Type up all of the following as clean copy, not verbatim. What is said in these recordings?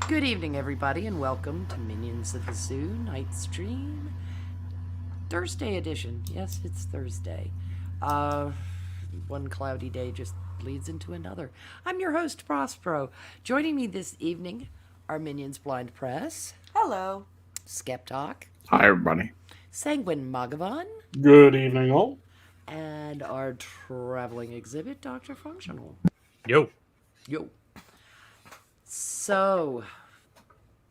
Good evening, everybody, and welcome to Minions of the Zoo Night Stream Thursday edition. Yes, it's Thursday. One cloudy day just leads into another. I'm your host, Prospero. Joining me this evening are Minions Blind Press, Hello. Skep Tock, Hi, everybody. Sanguine Mathghamhain, Good evening, all. and our traveling exhibit, DrFunctional. Yo. Yo. So,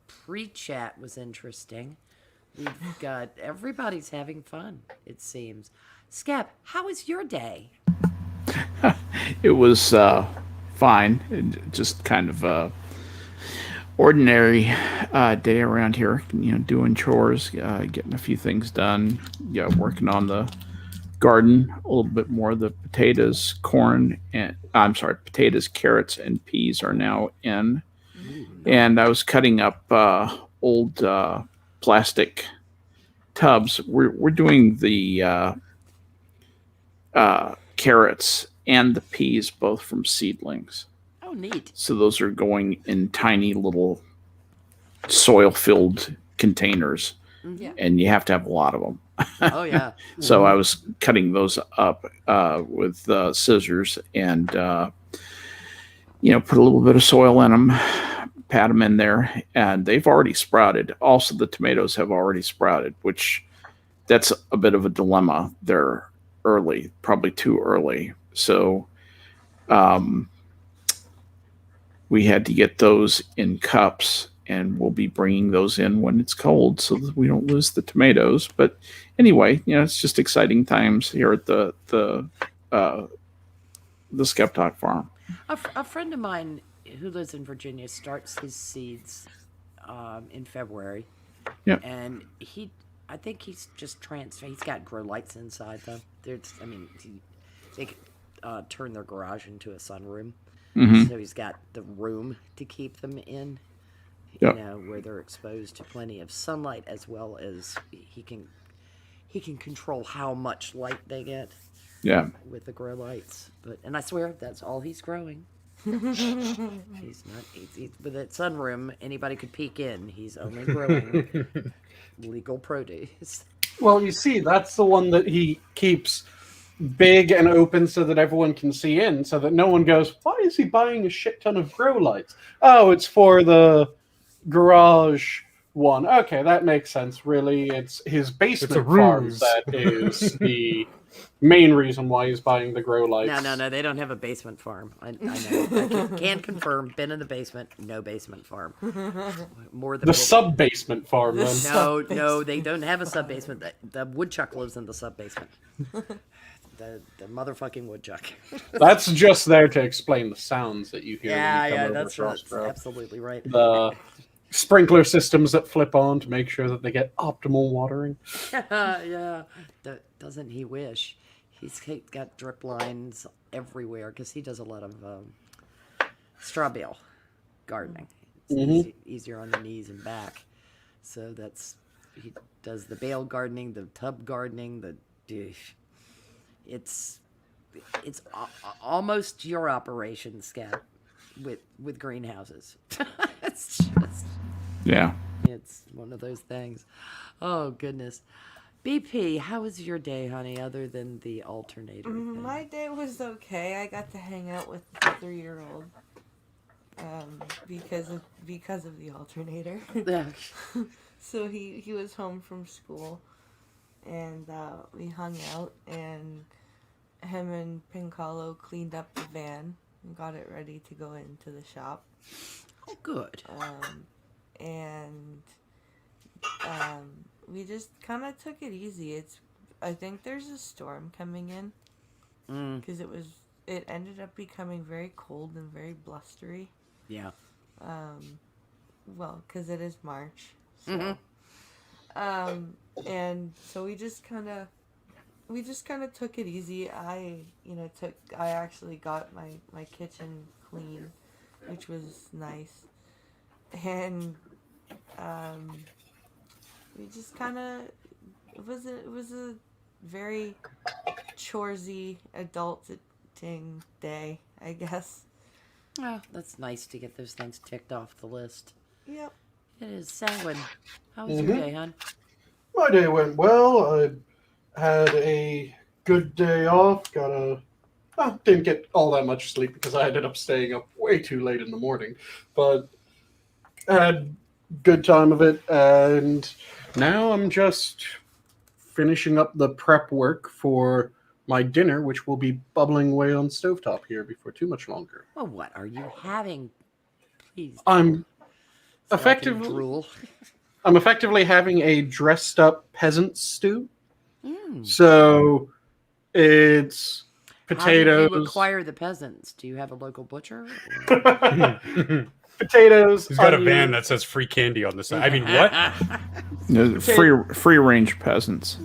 pre-chat was interesting. We've got everybody's having fun, it seems. Skep, how was your day? It was fine. It just kind of ordinary day around here. You know, doing chores, getting a few things done. Yeah, working on the garden a little bit more. The potatoes, corn, and potatoes, carrots, and peas are now in. And I was cutting up old plastic tubs. We're doing the carrots and the peas both from seedlings. Oh, neat. So those are going in tiny little soil-filled containers, and you have to have a lot of them. Oh, yeah. So I was cutting those up with scissors and, put a little bit of soil in them, pat them in there, and they've already sprouted. Also, the tomatoes have already sprouted, which that's a bit of a dilemma. They're early, probably too early. So we had to get those in cups, and we'll be bringing those in when it's cold so that we don't lose the tomatoes. But anyway, it's just exciting times here at the Skep Tock farm. A friend of mine who lives in Virginia starts his seeds in February. Yep. And I think he's just transferred. He's got grow lights inside, though. They could turn their garage into a sunroom. Mm-hmm. So he's got the room to keep them in, Yep. where they're exposed to plenty of sunlight, as well as he can control how much light they get. Yeah. With the grow lights. And I swear that's all he's growing. He's not. He's, with that sunroom, anybody could peek in. He's only growing legal produce. Well, you see, that's the one that he keeps big and open so that everyone can see in, so that no one goes, why is he buying a shit ton of grow lights? Oh, it's for the garage one. Okay, that makes sense, really. It's his basement farm that is the main reason why he's buying the grow lights. No, they don't have a basement farm. I know. I can confirm, been in the basement, no basement farm. More than the sub-basement farm, then. No, they don't have a sub-basement. The woodchuck lives in the sub-basement. The motherfucking woodchuck. That's just there to explain the sounds that you hear. That's absolutely right. The sprinkler systems that flip on to make sure that they get optimal watering. Yeah. Doesn't he wish? He's got drip lines everywhere because he does a lot of straw bale gardening. It's easier on the knees and back. So he does the bale gardening, the tub gardening, It's almost your operation, Skep, with greenhouses. It's just... Yeah. It's one of those things. Oh, goodness. BP, how was your day, honey, other than the alternator thing? My day was okay. I got to hang out with the 3-year-old because of the alternator. So he was home from school, and we hung out, and him and Pincalo cleaned up the van and got it ready to go into the shop. Oh, good. We just kind of took it easy. I think there's a storm coming in because it ended up becoming very cold and very blustery. Yeah. Well, because it is March. So. And so we just kind of took it easy. I actually got my kitchen clean, which was nice, and we just kind of it was a very choresy adulting day, I guess. Oh, that's nice to get those things ticked off the list. Yep. It is Sanguine. How was your day, hon? My day went well. I had a good day off. Didn't get all that much sleep because I ended up staying up way too late in the morning, but had good time of it. And now I'm just finishing up the prep work for my dinner, which will be bubbling away on stovetop here before too much longer. Well, what are you having? Please. I'm so effectively drool. I'm effectively having a dressed up peasant stew. Mm. So it's potatoes. How do you acquire the peasants? Do you have a local butcher? Potatoes. He's got onions. a van that says free candy on the side. I mean, what? No, free range peasants.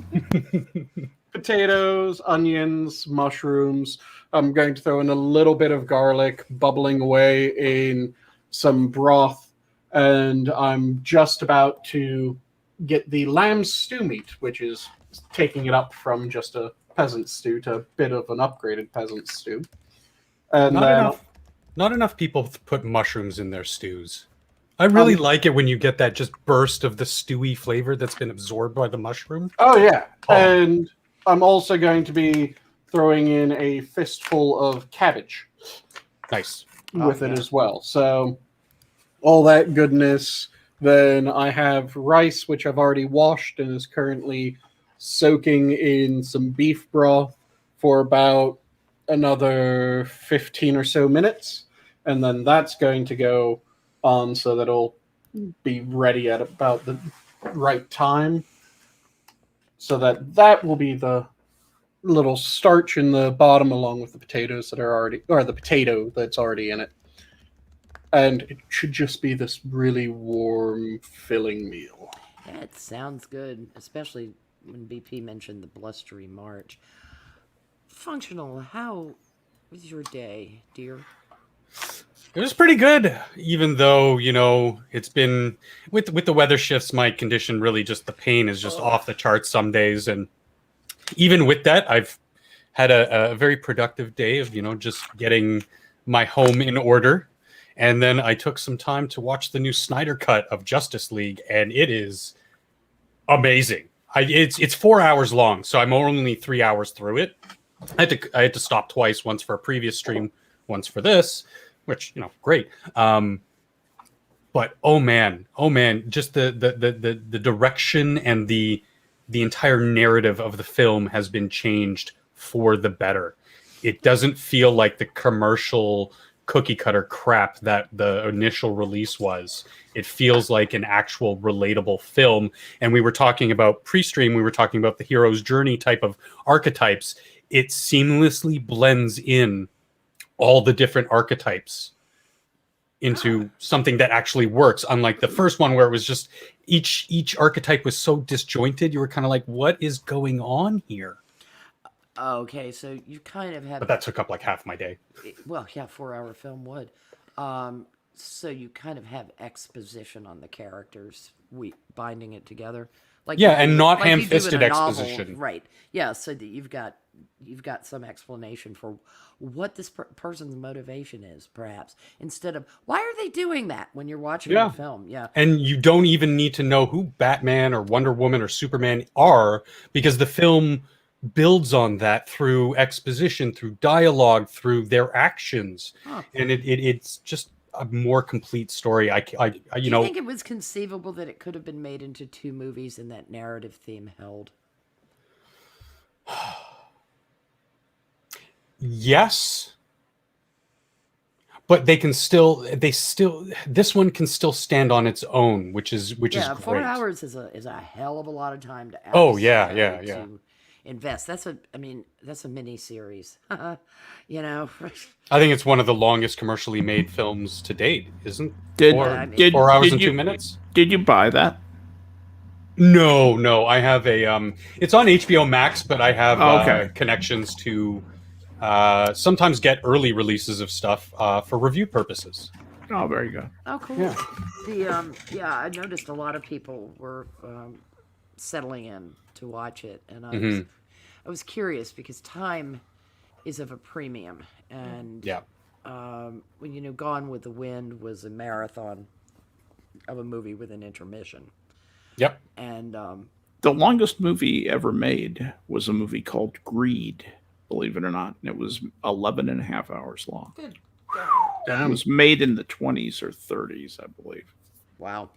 Potatoes, onions, mushrooms. I'm going to throw in a little bit of garlic, bubbling away in some broth, and I'm just about to get the lamb stew meat, which is taking it up from just a peasant stew to a bit of an upgraded peasant stew. And Not enough people put mushrooms in their stews. I really like it when you get that just burst of the stewy flavor that's been absorbed by the mushroom. Oh, yeah. Oh. And I'm also going to be throwing in a fistful of cabbage. Nice. With it as well. So all that goodness. Then I have rice, which I've already washed and is currently soaking in some beef broth for about another 15 or so minutes. And then that's going to go on so that it'll be ready at about the right time. So that will be the little starch in the bottom along with the potatoes that are already, or the potato that's already in it. And it should just be this really warm, filling meal. Yeah, it sounds good, especially when BP mentioned the blustery March. Functional, how was your day, dear? It was pretty good, even though, you know, it's been with the weather shifts, my condition really just, the pain is just off the charts some days. And even with that, I've had a very productive day of, you know, just getting my home in order. And then I took some time to watch the new Snyder cut of Justice League, and it is amazing. It's 4 hours long, so I'm only 3 hours through it. I had to stop twice, once for a previous stream, once for this, which, you know, great. But oh man, just the direction and the entire narrative of the film has been changed for the better. It doesn't feel like the commercial cookie cutter crap that the initial release was. It feels like an actual relatable film. And we were talking about pre-stream, we were talking about the hero's journey type of archetypes. It seamlessly blends in all the different archetypes into something that actually works, unlike the first one where it was just each archetype was so disjointed. You were kind of like, what is going on here? Okay, so you kind of have... But that took up like half my day. Well, yeah, 4-hour film would. So you kind of have exposition on the characters, binding it together. Like yeah, and not like ham-fisted exposition, exposition. Right. Yeah, so that you've got some explanation for what this person's motivation is, perhaps, instead of why are they doing that when you're watching the film. Yeah. And you don't even need to know who Batman or Wonder Woman or Superman are, because the film builds on that through exposition, through dialogue, through their actions. And it's just a more complete story. Do you think it was conceivable that it could have been made into 2 movies and that narrative theme held? Yes, but this one can still stand on its own, which is great. 4 hours is a hell of a lot of time to to invest. That's a mini series. You know, I think it's one of the longest commercially made films to date, isn't? 4 hours and 2 minutes. Did you buy that? No. I have a it's on HBO Max, but I have connections to sometimes get early releases of stuff for review purposes. Oh, very good. Oh, cool. Yeah. I noticed a lot of people were settling in to watch it, and I was curious because time is of a premium, and Gone with the Wind was a marathon of a movie with an intermission. Yep. And the longest movie ever made was a movie called Greed, believe it or not. And it was 11 and a half hours long. Good. It was made in the 20s or 30s, I believe. Wow.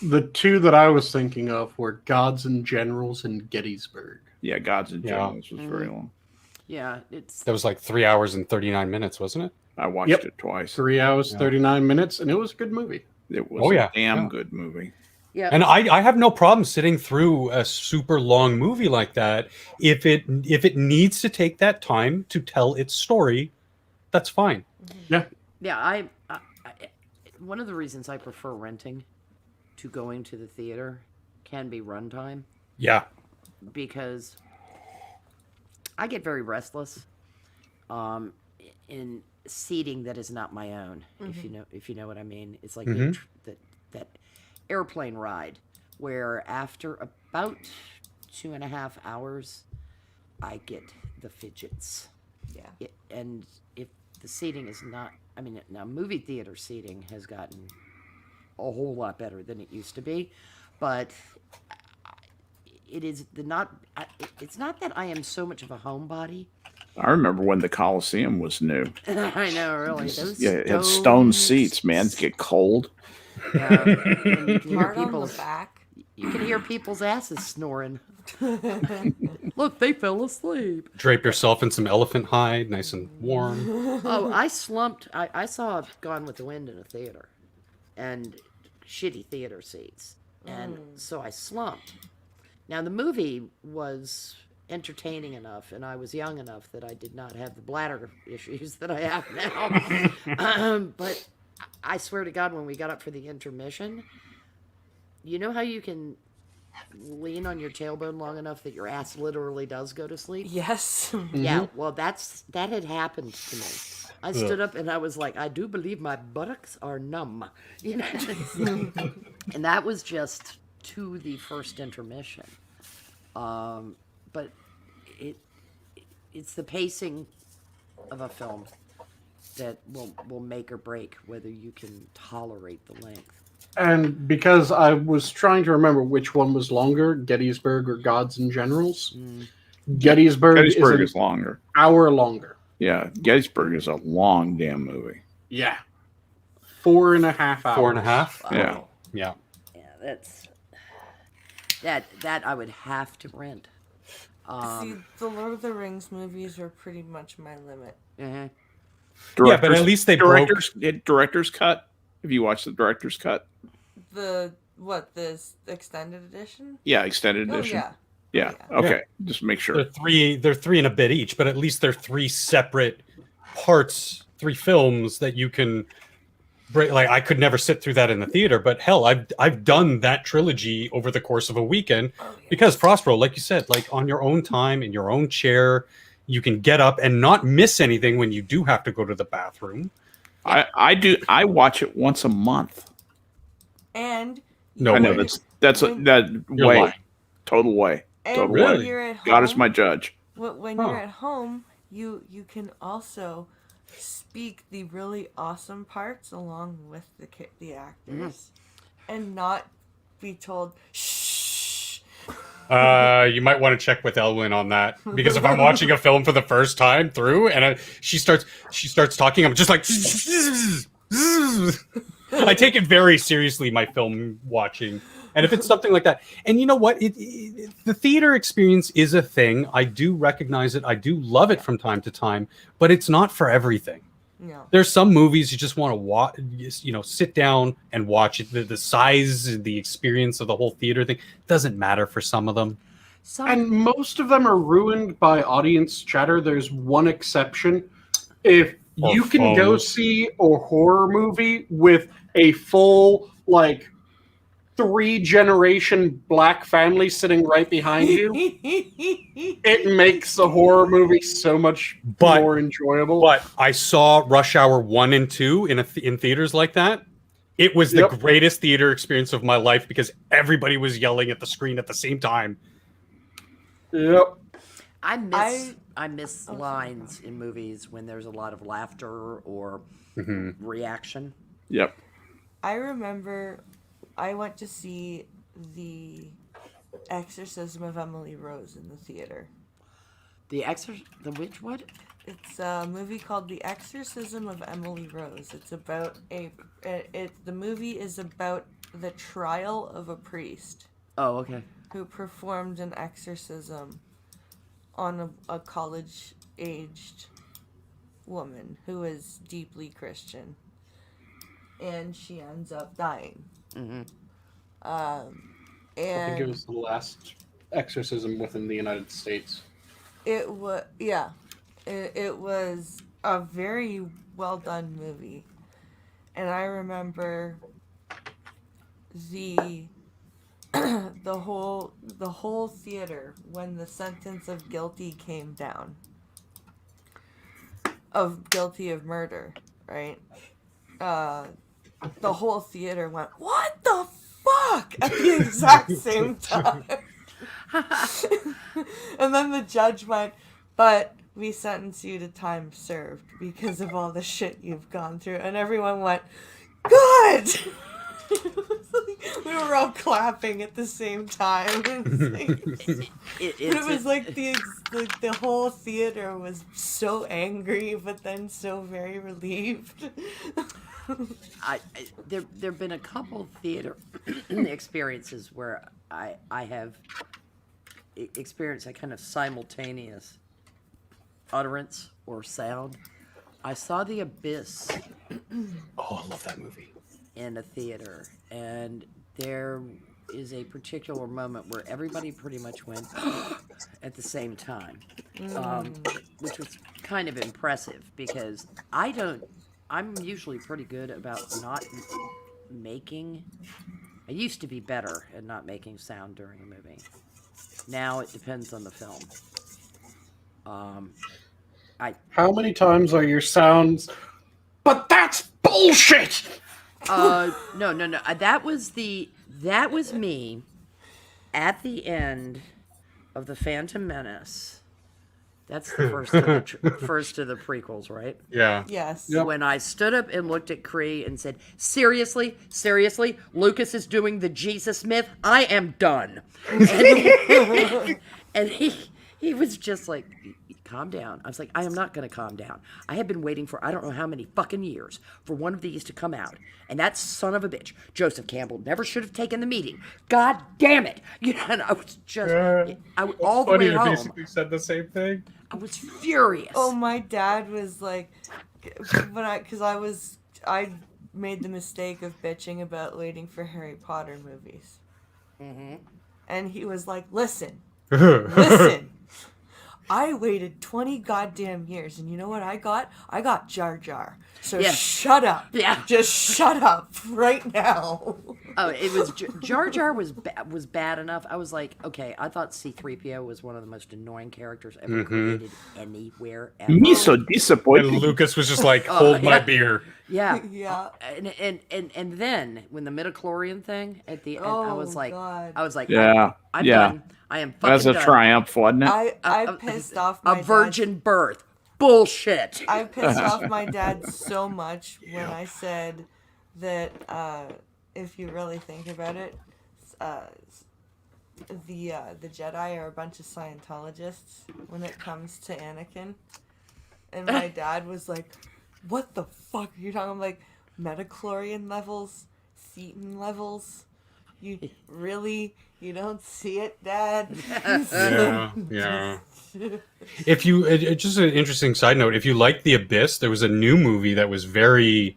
The two that I was thinking of were Gods and Generals and Gettysburg. Yeah, Gods and Generals was very long. Yeah, that was like 3 hours and 39 minutes, wasn't it? I watched it twice. 3 hours, 39 minutes, and it was a good movie. It was a damn good movie. Yeah. And I have no problem sitting through a super long movie like that. If it needs to take that time to tell its story, that's fine. Yeah. Yeah, I one of the reasons I prefer renting to going to the theater can be runtime. Yeah. Because I get very restless in seating that is not my own. If you know what I mean. It's like that airplane ride where after about 2.5 hours I get the fidgets. Yeah. And if the seating is not, now movie theater seating has gotten a whole lot better than it used to be, but it's not that I am so much of a homebody. I remember when the Coliseum was new. I know, really. It had stone seats, man. It get cold. Yeah, and you can hear Hard on the people's back. You can hear people's asses snoring. Look, they fell asleep. Drape yourself in some elephant hide, nice and warm. Oh, I slumped. I saw Gone with the Wind in a theater, and shitty theater seats, and so I slumped. Now the movie was entertaining enough, and I was young enough that I did not have the bladder issues that I have now. But I swear to God, when we got up for the intermission, you know how you can lean on your tailbone long enough that your ass literally does go to sleep? Yes. Yeah, well, that had happened to me. I stood up and I was like, I do believe my buttocks are numb. You know? And that was just to the first intermission. But it's the pacing of a film that will make or break whether you can tolerate the length. And because I was trying to remember which one was longer, Gettysburg or Gods and Generals, Gettysburg is longer. Hour longer. Yeah, Gettysburg is a long damn movie. Yeah. 4.5 hours. 4.5? Wow. Yeah. Yeah. Yeah, that's that I would have to rent. See, the Lord of the Rings movies are pretty much my limit. Uh-huh. Yeah, but at least they director's cut. Have you watched the director's cut? This extended edition? Yeah, extended edition. Yeah. Okay. Just make sure. They're three and a bit each, but at least they're three separate parts, 3 films that you can break. Like, I could never sit through that in the theater, but hell, I've done that trilogy over the course of a weekend because Prospero, like you said, like on your own time in your own chair, you can get up and not miss anything when you do have to go to the bathroom. I do. I watch it once a month. And no, I know way. that's that way. Lying. Total way. And Total when way. you're at home, God is my judge. When you're at home, you can also speak the really awesome parts along with the actors, and not be told shh. You might want to check with Elwyn on that, because if I'm watching a film for the first time through and she starts talking, I'm just like I take it very seriously, my film watching. And if it's something like that, and you know what, the theater experience is a thing. I do recognize it. I do love it from time to time, but it's not for everything. No. There's some movies you just want to watch, sit down and watch it. The size, the experience of the whole theater thing doesn't matter for some of them. And most of them are ruined by audience chatter. There's one exception. If you can go see a horror movie with a full, 3-generation black family sitting right behind you, it makes the horror movie so much more enjoyable. But I saw Rush Hour 1 and 2 in theaters like that. It was the greatest theater experience of my life because everybody was yelling at the screen at the same time. Yep. I miss I miss lines in movies when there's a lot of laughter or reaction. Yep. I remember I went to see The Exorcism of Emily Rose in the theater. The which what? It's a movie called The Exorcism of Emily Rose. It's about the movie is about the trial of a priest. Oh, okay. Who performed an exorcism on a college-aged woman who is deeply Christian. And she ends up dying. Mm-hmm. I think it was the last exorcism within the United States. It was, yeah. It was a very well done movie. And I remember the whole theater when the sentence of guilty came down. Of guilty of murder, right? The whole theater went, "What the fuck?" at the exact same time. And then the judge went, "But we sentence you to time served because of all the shit you've gone through." And everyone went, "Good!" We were all clapping at the same time. It was like the whole theater was so angry, but then so very relieved. There've been a couple theater experiences where I have experienced a kind of simultaneous utterance or sound. I saw The Abyss. Oh, I love that movie. In a theater, and there is a particular moment where everybody pretty much went at the same time, which was kind of impressive because I'm usually pretty good about not making. I used to be better at not making sound during a movie. Now it depends on the film. How many times are your sounds? But that's bullshit. No. That was me at the end of The Phantom Menace. That's the first of the prequels, right? Yeah. Yes. Yep. When I stood up and looked at Kree and said, seriously, Lucas is doing the Jesus myth? I am done. And he was just like, calm down. I was like, I am not going to calm down. I have been waiting for I don't know how many fucking years for one of these to come out. And that son of a bitch, Joseph Campbell, never should have taken the meeting. God damn it. And I was just, all the way home. Basically said the same thing. I was furious. Oh, my dad was like, I made the mistake of bitching about waiting for Harry Potter movies. Mm-hmm. And he was like, listen. I waited 20 goddamn years, and you know what I got? I got Jar Jar. So shut up. Yeah. Just shut up right now. Oh, it was Jar Jar was bad enough. I was like, okay, I thought C-3PO was one of the most annoying characters ever created anywhere ever. Me so disappointed. And Lucas was just like, hold my beer. Yeah. Yeah. And then when the midichlorian thing at the end, I was like, Yeah. I'm Yeah. done. I am fucking That's a done. triumph, wasn't it? I pissed off my A virgin birth. Bullshit. I pissed off my dad so much when I said that if you really think about it, the Jedi are a bunch of Scientologists when it comes to Anakin. And my dad was like, what the fuck are you talking about? I'm like, metachlorian levels, thetan levels. You don't see it, Dad? Yeah. If you, just an interesting side note, if you like The Abyss, there was a new movie that was very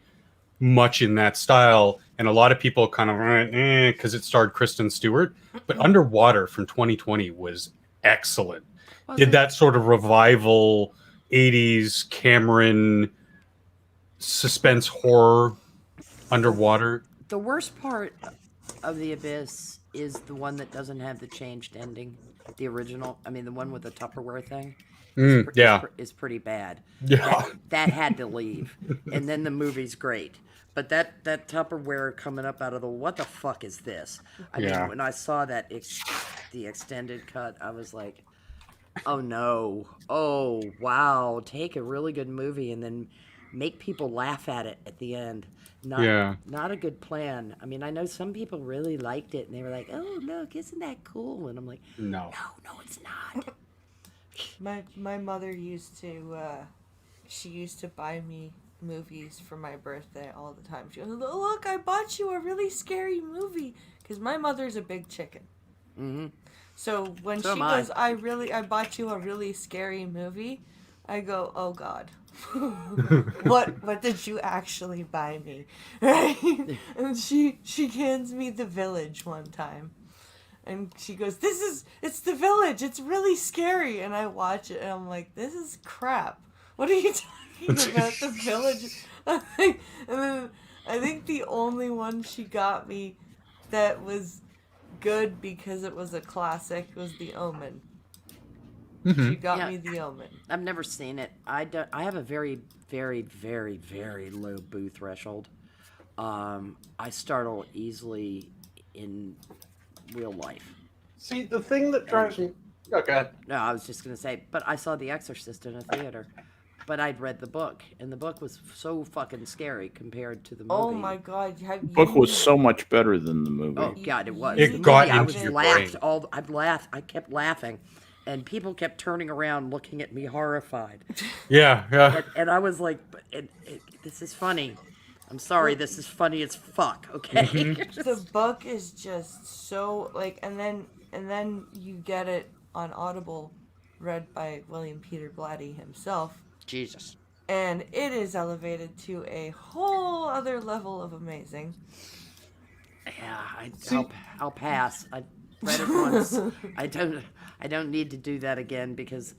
much in that style, and a lot of people kind of went, because it starred Kristen Stewart, but Underwater from 2020 was excellent. Did that sort of revival 80s Cameron suspense horror underwater. The worst part of The Abyss is the one that doesn't have the changed ending. The original, I mean, the one with the Tupperware thing. Is pretty bad. Yeah. That had to leave. And then the movie's great. But that Tupperware coming up out of the, what the fuck is this? I mean, when I saw that the extended cut, I was like, Oh no. Oh wow. Take a really good movie and then make people laugh at it at the end. Not Yeah. not a good plan. I mean, I know some people really liked it and they were like, "Oh, look, isn't that cool?" And I'm like, No. "No, no, it's not." My mother used to she used to buy me movies for my birthday all the time. She goes, "Look, I bought you a really scary movie," because my mother's a big chicken. Mm-hmm. So when So she am I. goes, I bought you a really scary movie," I go, "Oh God." What did you actually buy me? Right? And she hands me The Village one time. And she goes, it's The Village. It's really scary. And I watch it and I'm like, this is crap. What are you talking about? The Village. And then I think the only one she got me that was good because it was a classic was The Omen. She got Yeah. me The Omen. I've never seen it. I don't. I have a very, very, very, very low boo threshold. I startle easily in real life. See, the thing that drives me. Okay. No, I was just gonna say, but I saw The Exorcist in a theater. But I'd read the book, and the book was so fucking scary compared to the movie. Oh my God! The book was so much better than the movie. Oh God, it was. It The got movie, I into was your laughed brain. all. I laughed. I kept laughing, and people kept turning around, looking at me horrified. Yeah, yeah. And I was like, "This is funny. I'm sorry, this is funny as fuck." Okay. The book is just so like, and then you get it on Audible, read by William Peter Blatty himself, Jesus. and it is elevated to a whole other level of amazing. Yeah, I'll pass. I read it once. I don't need to do that again because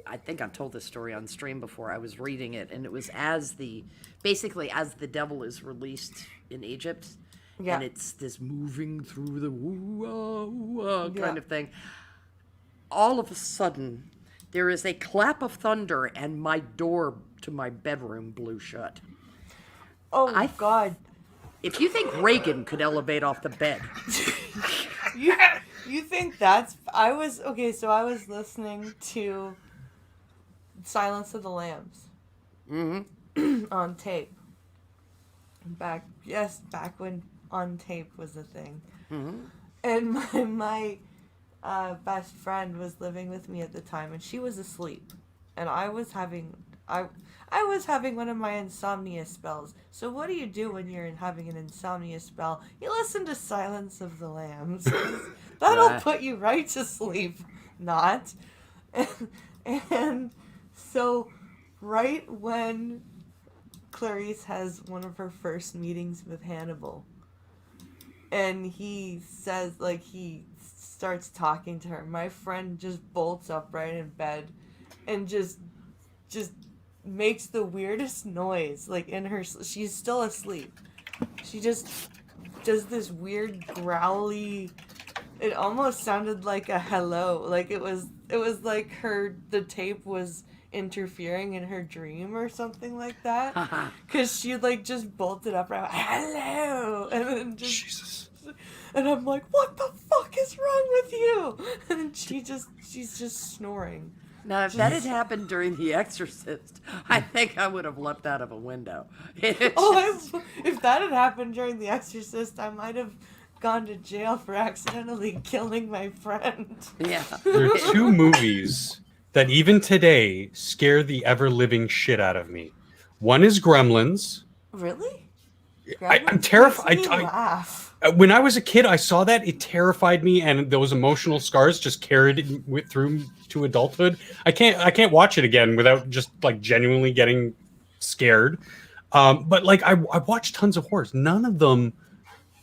I think I've told this story on stream before. I was reading it and it was basically as the devil is released in Egypt. Yeah. And it's this moving through the woo kind Yeah. of thing. All of a sudden, there is a clap of thunder and my door to my bedroom blew shut. Oh God! If you think Reagan could elevate off the bed, You think that's I was okay? So I was listening to Silence of the Lambs on tape. Back when on tape was a thing. And my best friend was living with me at the time, and she was asleep, and I was having one of my insomnia spells. So what do you do when you're having an insomnia spell? You listen to Silence of the Lambs. That'll Right. put you right to sleep. Not. And so right when Clarice has one of her first meetings with Hannibal, and he says, like, he starts talking to her, my friend just bolts upright in bed and just makes the weirdest noise, like, in her she's still asleep. She just does this weird growly, it almost sounded like a hello, like it was like the tape was interfering in her dream or something like that, because she like just bolted up right, hello, and then just Jesus. and I'm like, what the fuck is wrong with you? And she's just snoring. now if that had happened during The Exorcist, I think I would have leapt out of a window. If that had happened during The Exorcist, I might have gone to jail for accidentally killing my friend. Yeah. There are two movies that even today scare the ever-living shit out of me. One is Gremlins. Really? I'm terrified. Makes me laugh. When I was a kid, I saw that. It terrified me, and those emotional scars just carried it through to adulthood. I can't watch it again without just like genuinely getting scared. But like I watched tons of horrors. None of them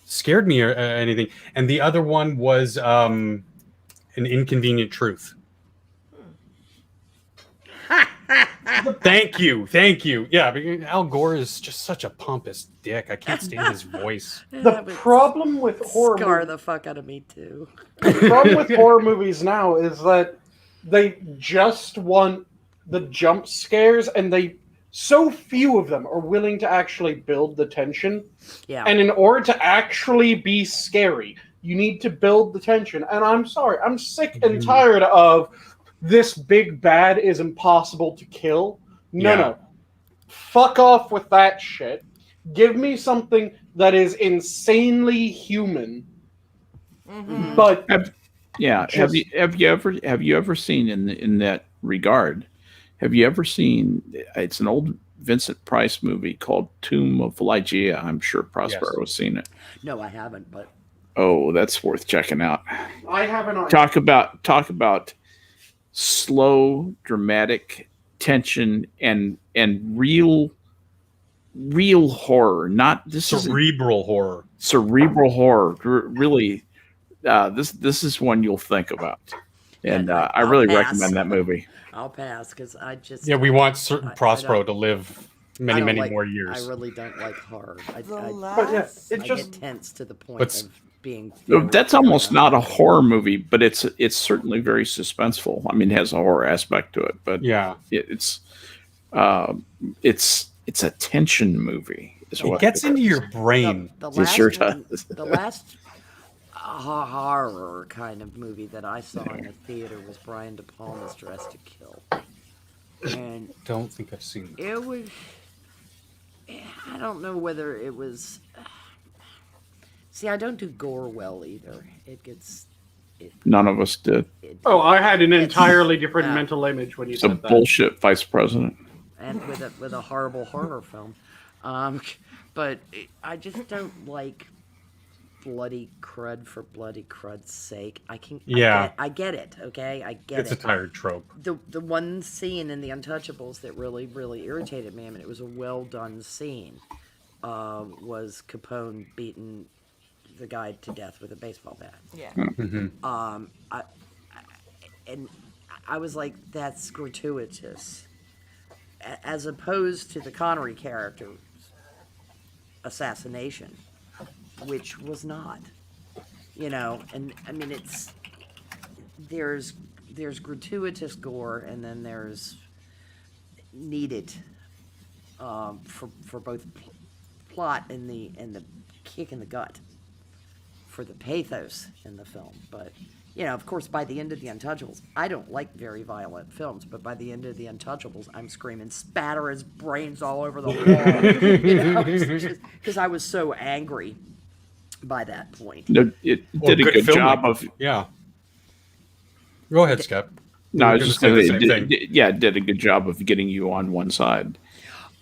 scared me or anything. And the other one was An Inconvenient Truth. Thank you. Yeah, because Al Gore is just such a pompous dick. I can't stand his voice. The problem with horror Scar movies, the fuck out of me too. the problem with horror movies now is that they just want the jump scares, and so few of them are willing to actually build the tension. Yeah. And in order to actually be scary, you need to build the tension. And I'm sorry, I'm sick and tired of, this big bad is impossible to kill. No, Yeah. no. Fuck off with that shit. Give me something that is insanely human, but Have just- you ever seen in that regard? Have you ever seen? It's an old Vincent Price movie called Tomb of Ligeia. I'm sure Prospero has seen it. No, I haven't, but Oh, that's worth checking out. I haven't. Talk about slow, dramatic tension and real horror. Not this is Cerebral horror. cerebral horror. Really, this is one you'll think about, and Yeah, I I'll really pass. recommend that movie. I'll pass because I just Yeah, we want certain I Prospero don't- to live I many, don't many like- more years. I really don't like horror. I The I last. it's just- get tense to the point But- of being. That's almost not a horror movie, but it's certainly very suspenseful. I mean, it has a horror aspect to it, but Yeah. it's a tension movie. Is It what gets it into is. your brain. The It last sure one, does. the last horror kind of movie that I saw in the theater was Brian De Palma's Dress to Kill, and Don't think I've seen it. it was. I don't know whether it was. See, I don't do gore well either. It gets. None of us did. Oh, I had an It's- entirely different yeah. mental image when you It's a said that. bullshit vice president. And with a horrible horror film, but I just don't like bloody crud for bloody crud's sake. Yeah. I get it. Okay, I get It's a it. tired trope. The one scene in The Untouchables that really irritated me, I mean, it was a well done scene, was Capone beating the guy to death with a baseball bat. Yeah. I was like, that's gratuitous, as opposed to the Connery character's assassination, which was not. You know, and I mean, there's gratuitous gore, and then there's needed for both plot and the kick in the gut for the pathos in the film. But you know, of course, by the end of The Untouchables, I don't like very violent films, but by the end of The Untouchables, I'm screaming, spatter his brains all over the wall, you know, because I was so angry by that point. No, it Well, did a good film job like- of. Yeah. Go ahead, Skep. No, I You was were just gonna going say to the say, same thing. it did a good job of getting you on one side.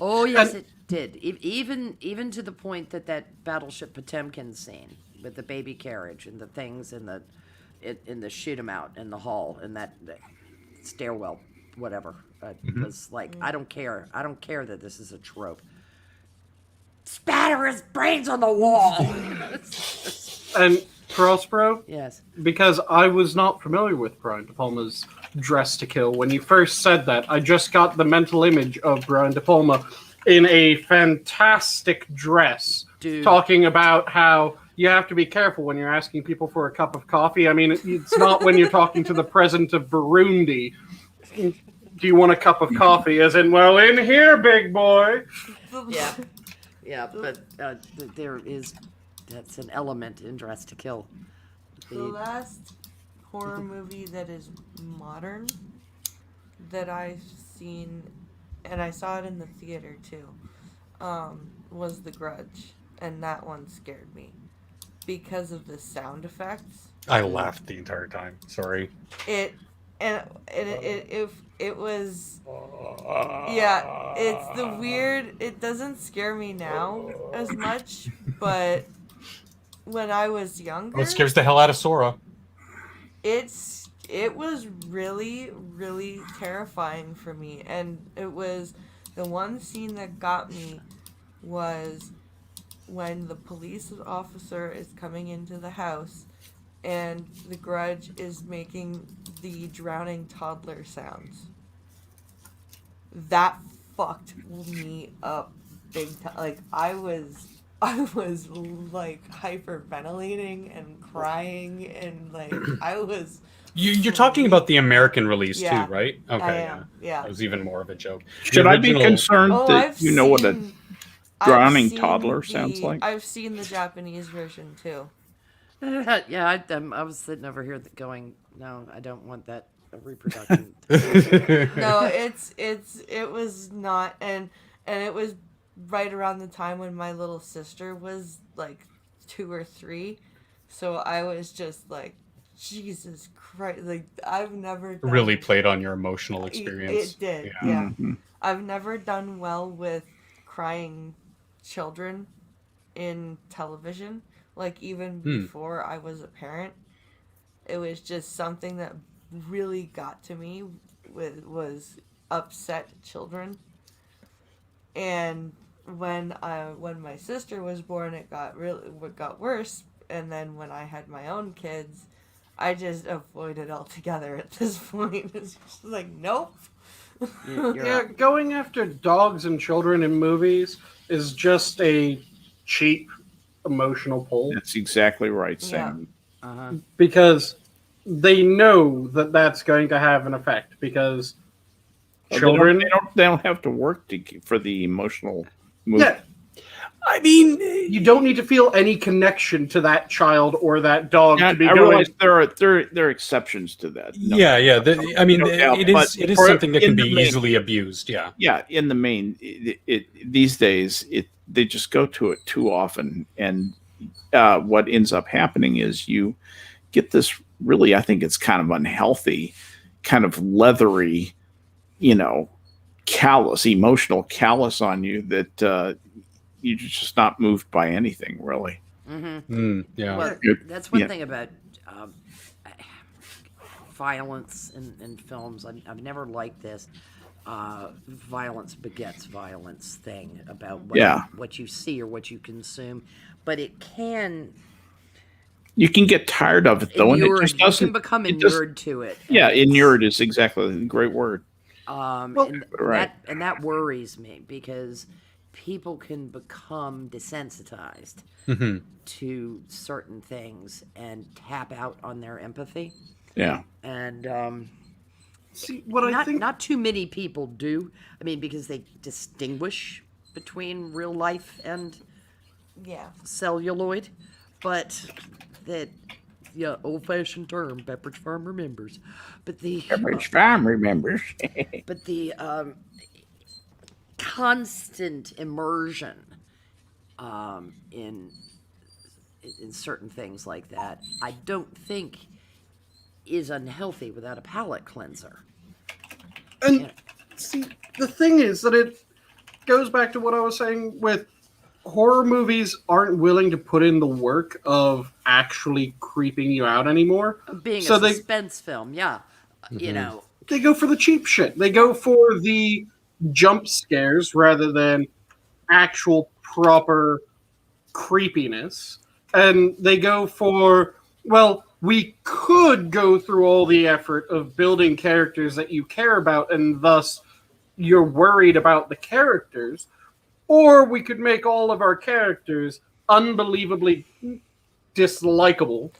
Oh yes, it did. Even to the point that Battleship Potemkin scene with the baby carriage and the things in the shoot 'em out in the hall and that stairwell, whatever, was like, I don't care that this is a trope. Spatter his brains on the wall. And Prospero, Yes. because I was not familiar with Brian De Palma's Dress to Kill. When you first said that, I just got the mental image of Brian De Palma in a fantastic dress, Dude. talking about how you have to be careful when you're asking people for a cup of coffee. I mean, it's not when you're talking to the president of Burundi. Do you want a cup of coffee? As in, well, in here, big boy. Yeah. Yeah, but that's an element in Dress to Kill. The last horror movie that is modern that I've seen, and I saw it in the theater too, was The Grudge, and that one scared me because of the sound effects. I laughed the entire time. Sorry. It was, yeah, it's the weird. It doesn't scare me now as much, but when I was younger, Oh, it scares the hell out of Sora. it was really terrifying for me, and it was the one scene that got me was when the police officer is coming into the house and the Grudge is making the drowning toddler sounds. That fucked me up big time. Like I was like hyperventilating and crying and like I was. You're talking about the American release Yeah, too, right? Okay. I am. Yeah. That was even more of a joke. The Should I be original- concerned Oh, that I've you know what a seen- drowning I've seen toddler sounds like? I've seen the Japanese version too. Yeah, I was sitting over here going, no, I don't want that a reproduction. No, it was not, and it was right around the time when my little sister was like 2 or 3, so I was just like, Jesus Christ, like I've never done, Really played on your emotional experience. It did, Yeah. yeah. Mm-hmm. I've never done well with crying children in television. Like even before I was a parent, it was just something that really got to me. Was upset children, and when my sister was born, it got worse. And then when I had my own kids, I just avoided altogether at this point. It's just like, nope. Yeah, going after dogs and children in movies is just a cheap emotional pull. That's exactly right, Sam. Uh-huh. Because they know that that's going to have an effect. Because children, they don't have to work for the emotional movie. yeah, I mean, you don't need to feel any connection to that child or that dog to be I going. realize there are exceptions to that. No. yeah. I mean, No doubt, it but is for- something that in can be the main- easily abused. Yeah. Yeah, in the main, these days they just go to it too often, and what ends up happening is you get this really, I think it's kind of unhealthy, kind of leathery, callous, emotional callous on you that you're just not moved by anything, really. Yeah. Well, that's one thing about violence in films. I've never liked this violence begets violence thing about what you see or what you consume, but it can. You can get tired of it though, and it just doesn't. You can become inured to it. Yeah, inured is exactly a great word. And right. that worries me because people can become desensitized to certain things and tap out on their empathy. Yeah. And See, what I think not too many people do. I mean, because they distinguish between real life and celluloid, but that old-fashioned term, Pepperidge Farm remembers. But the Pepperidge Farm remembers. but the constant immersion in certain things like that, I don't think is unhealthy without a palate cleanser. And see, the thing is that it goes back to what I was saying with horror movies aren't willing to put in the work of actually creeping you out anymore. Being So a suspense film, they go for the cheap shit. They go for the jump scares rather than actual proper creepiness. And they go for, well, we could go through all the effort of building characters that you care about and thus you're worried about the characters, or we could make all of our characters unbelievably dislikable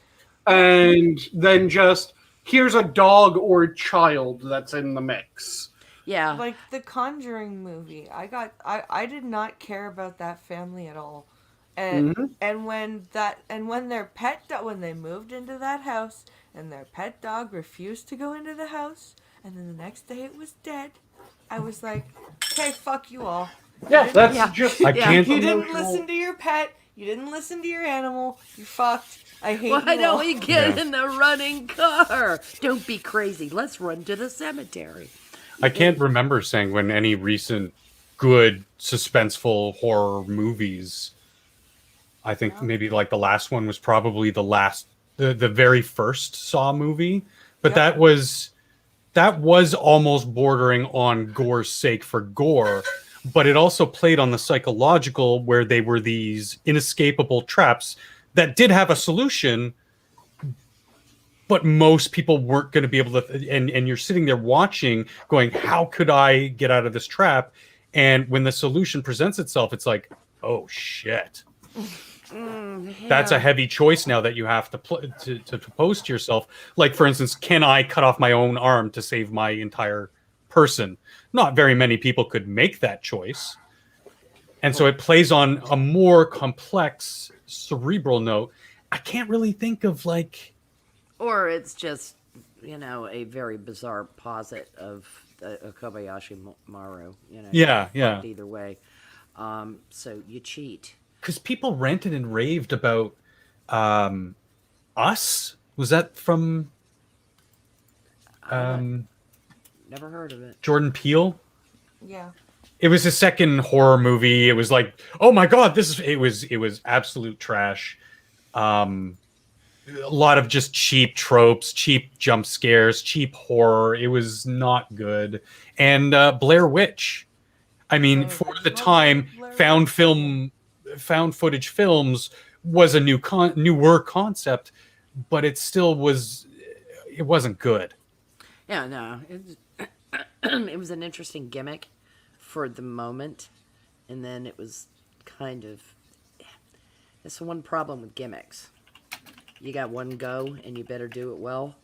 and then just here's a dog or child that's in the mix. Yeah. Like the Conjuring movie, I did not care about that family at all. And when they moved into that house and their pet dog refused to go into the house and then the next day it was dead, I was like, okay, fuck you all. Yeah, that's just I can't. You didn't listen to your pet. You didn't listen to your animal. You fucked. I hate Why you don't all. we get in the running car? Don't be crazy. Let's run to the cemetery. I can't remember saying when any recent good suspenseful horror movies. I think maybe like the last one was probably the very first Saw movie, but that was almost bordering on gore's sake for gore, but it also played on the psychological where they were these inescapable traps that did have a solution, but most people weren't going to be able to, and you're sitting there watching going, how could I get out of this trap? And when the solution presents itself, it's like, oh shit. That's a heavy choice now that you have to pose to yourself. Like, for instance, can I cut off my own arm to save my entire person? Not very many people could make that choice. And so it plays on a more complex cerebral note. I can't really think of like... Or it's just a very bizarre posit of a Kobayashi Maru. Yeah, yeah. Either way, so you cheat. Because people ranted and raved about Us. Was that from Never heard of it. Jordan Peele? Yeah. It was his second horror movie. It was like, oh my god, it was absolute trash. A lot of just cheap tropes, cheap jump scares, cheap horror. It was not good. And Blair Witch. I mean, for the time, found footage films was a newer concept, but it still wasn't good. Yeah, no, it was an interesting gimmick for the moment, and then it was kind of. That's the one problem with gimmicks. You got one go, and you better do it well,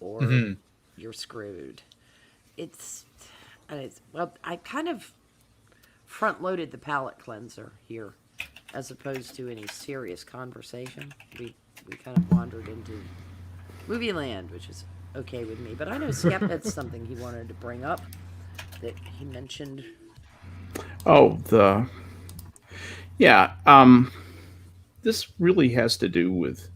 or you're screwed. Well, I kind of front-loaded the palate cleanser here, as opposed to any serious conversation. We kind of wandered into movie land, which is okay with me. But I know Skep had something he wanted to bring up that he mentioned. Oh, this really has to do with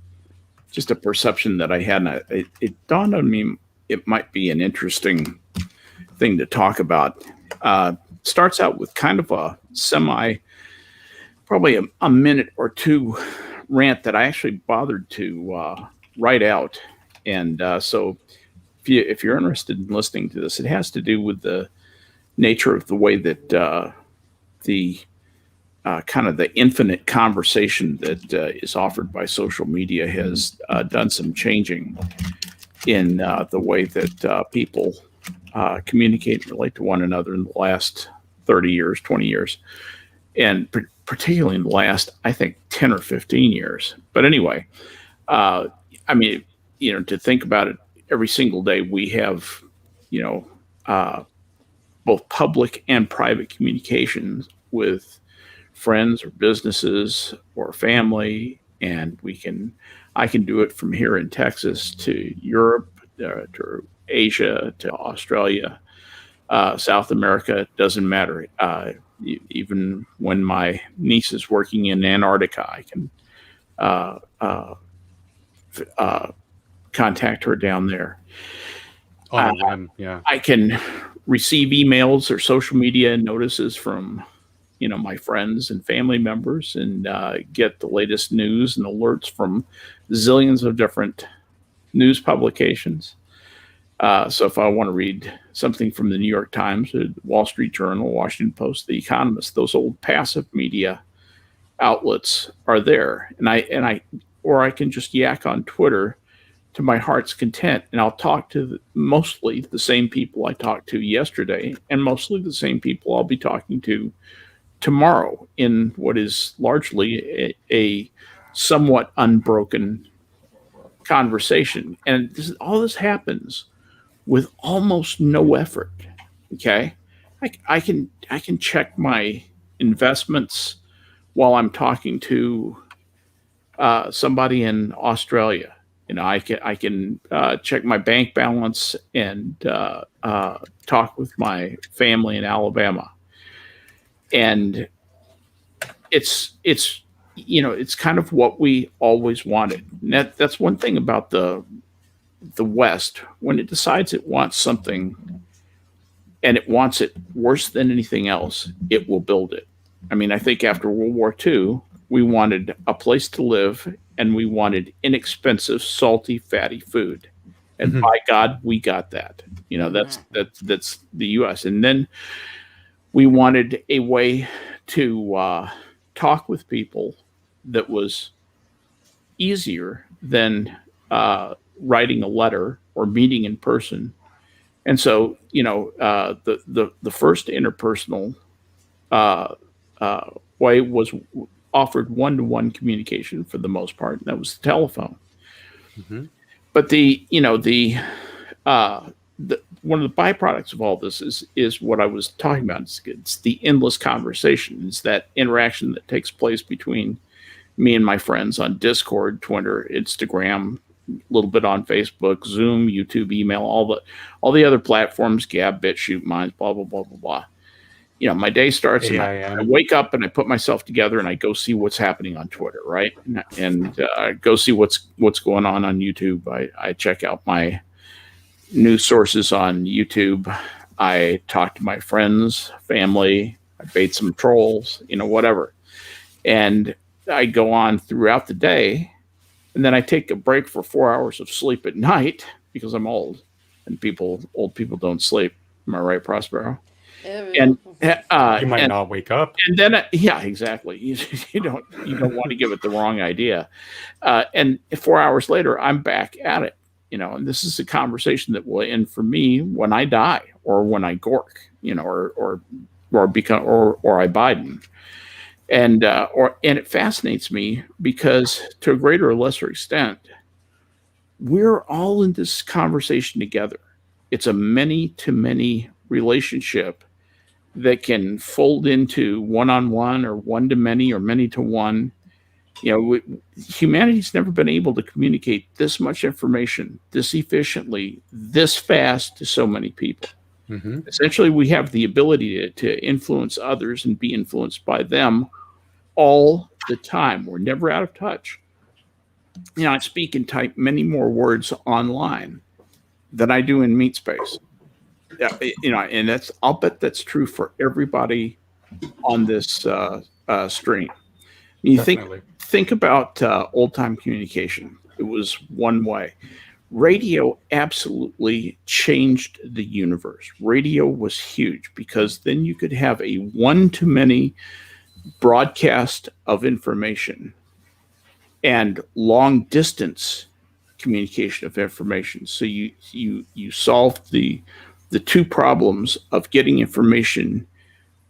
just a perception that I had. And it dawned on me it might be an interesting thing to talk about. Starts out with kind of a probably a minute or two rant that I actually bothered to write out. And so if you're interested in listening to this, it has to do with the nature of the way that the kind of the infinite conversation that is offered by social media has done some changing in the way that people communicate and relate to one another in the last 30 years, 20 years, and particularly in the last, I think, 10 or 15 years. But anyway, I mean, to think about it, every single day we have, both public and private communications with friends or businesses or family, and I can do it from here in Texas to Europe, to Asia, to Australia, South America. It doesn't matter. Even when my niece is working in Antarctica, I can contact her down there. Yeah. I can receive emails or social media notices from my friends and family members, and get the latest news and alerts from zillions of different news publications. So if I want to read something from the New York Times, the Wall Street Journal, Washington Post, The Economist, those old passive media outlets are there. Or I can just yak on Twitter to my heart's content, and I'll talk to mostly the same people I talked to yesterday, and mostly the same people I'll be talking to tomorrow in what is largely a somewhat unbroken conversation. And all this happens with almost no effort. Okay, I can check my investments while I'm talking to somebody in Australia. I can check my bank balance and talk with my family in Alabama. And it's kind of what we always wanted. And that's one thing about the West. When it decides it wants something and it wants it worse than anything else, it will build it. I mean, I think after World War II, we wanted a place to live, and we wanted inexpensive, salty, fatty food. And by God, we got that. That's the U.S. And then we wanted a way to talk with people that was easier than writing a letter or meeting in person. And so, the first interpersonal way was offered one-to-one communication for the most part, and that was the telephone. But one of the byproducts of all this is what I was talking about. It's the endless conversation. It's that interaction that takes place between me and my friends on Discord, Twitter, Instagram, little bit on Facebook, Zoom, YouTube, email, all the other platforms, Gab, BitChute, Minds, blah, blah, blah, blah, blah. My day starts and I wake up and I put myself together and I go see what's happening on Twitter, right? And go see what's going on YouTube. I check out my news sources on YouTube. I talk to my friends, family. I bait some trolls, whatever. And I go on throughout the day, and then I take a break for 4 hours of sleep at night because I'm old, and old people don't sleep. Am I right, Prospero? And you might not wake up. And then, yeah, exactly. You don't want to give it the wrong idea. And 4 hours later, I'm back at it. And this is a conversation that will end for me when I die or when I gork, or I Biden. And it fascinates me because to a greater or lesser extent, we're all in this conversation together. It's a many-to-many relationship that can fold into one-on-one or one-to-many or many-to-one. Humanity's never been able to communicate this much information, this efficiently, this fast to so many people. Mm-hmm. Essentially, we have the ability to influence others and be influenced by them all the time. We're never out of touch. I speak and type many more words online than I do in meat space. And I'll bet that's true for everybody on this stream. You think about old time communication. It was one way. Radio absolutely changed the universe. Radio was huge because then you could have a one-to-many broadcast of information and long distance communication of information. So you solved the two problems of getting information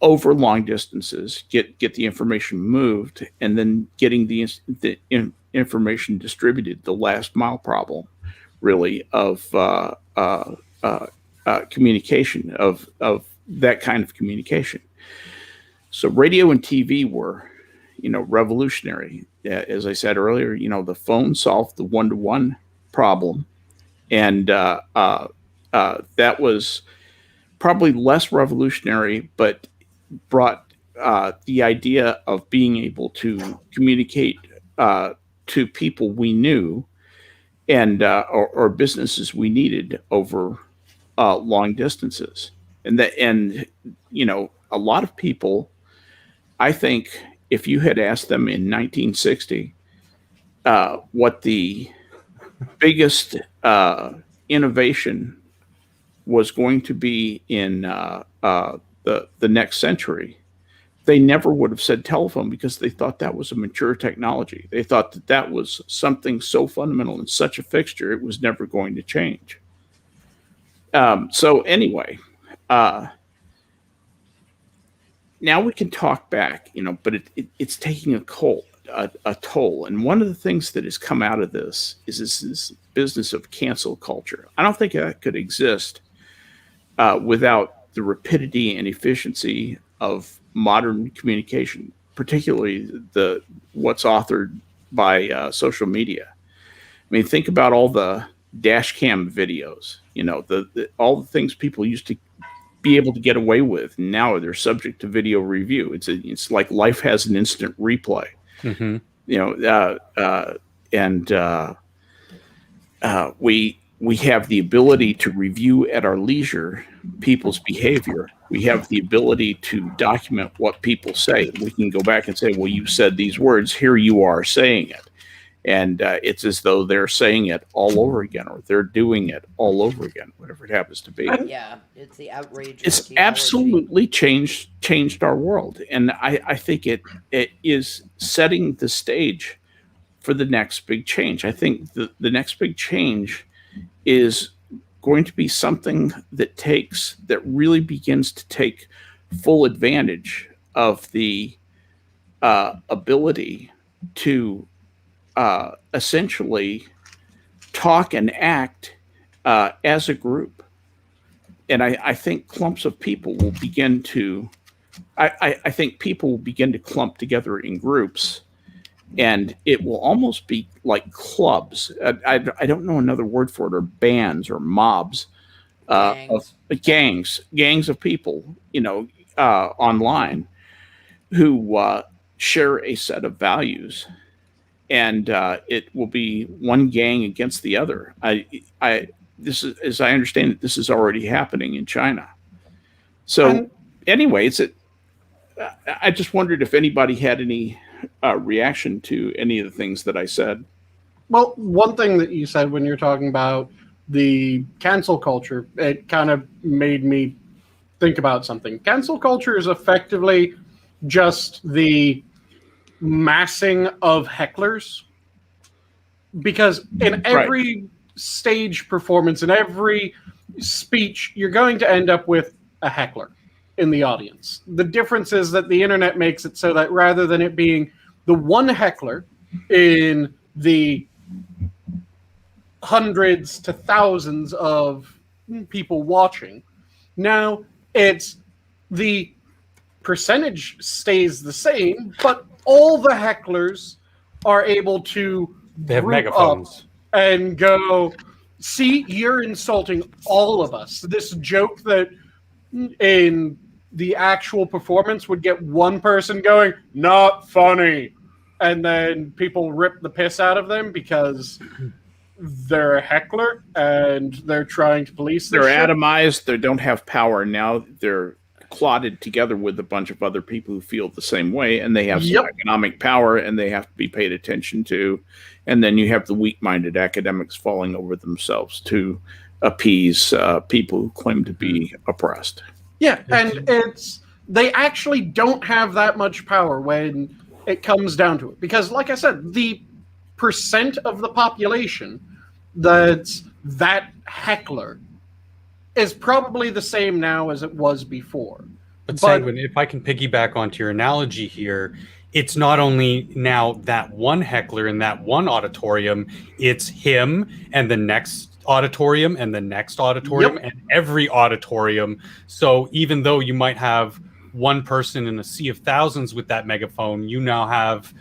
over long distances, get the information moved, and then getting the information distributed. The last mile problem, really, of communication, of that kind of communication. So radio and TV were, revolutionary. As I said earlier, the phone solved the one-to-one problem, and that was probably less revolutionary, but brought the idea of being able to communicate to people we knew and or businesses we needed over long distances. And a lot of people, I think, if you had asked them in 1960 what the biggest innovation was going to be in the next century, they never would have said telephone because they thought that was a mature technology. They thought that was something so fundamental and such a fixture, it was never going to change. So anyway, now we can talk back, but it's taking a toll. And one of the things that has come out of this is this business of cancel culture. I don't think that could exist without the rapidity and efficiency of modern communication, particularly what's authored by social media. I mean, think about all the dash cam videos, all the things people used to be able to get away with. Now they're subject to video review. It's like life has an instant replay. Mm-hmm. We have the ability to review at our leisure people's behavior. We have the ability to document what people say. We can go back and say, well, you said these words, here you are saying it. And it's as though they're saying it all over again, or they're doing it all over again, whatever it happens to be. Yeah, it's the outrage. It's absolutely changed our world. And I think it is setting the stage for the next big change. I think the next big change is going to be something that really begins to take full advantage of the ability to essentially talk and act as a group. And I think clumps of people will begin to, I think people will begin to clump together in groups and it will almost be like clubs. I don't know another word for it, or bands or mobs, Gangs. of gangs of people, online who share a set of values, and it will be one gang against the other. This is, as I understand it, this is already happening in China. So, anyway, I just wondered if anybody had any reaction to any of the things that I said. Well, one thing that you said when you're talking about the cancel culture, it kind of made me think about something. Cancel culture is effectively just the massing of hecklers, because in every stage performance, in every speech, you're going to end up with a heckler in the audience. The difference is that the internet makes it so that rather than it being the one heckler in the hundreds to thousands of people watching, now it's the percentage stays the same, but all the hecklers are able to They have group megaphones up and go, see, you're insulting all of us. This joke that in the actual performance would get one person going, not funny, and then people rip the piss out of them because they're a heckler and they're trying to police this They're shit. atomized. They don't have power. Now they're clotted together with a bunch of other people who feel the same way, and they have some economic power, and they have to be paid attention to. And then you have the weak-minded academics falling over themselves to appease people who claim to be oppressed. Yeah, and they actually don't have that much power when it comes down to it. Because, like I said, the percent of the population that's that heckler is probably the same now as it was before. But Sanguine, if I can piggyback onto your analogy here, it's not only now that one heckler in that one auditorium, it's him and the next auditorium and the next auditorium and every auditorium. So even though you might have one person in a sea of thousands with that megaphone, you now have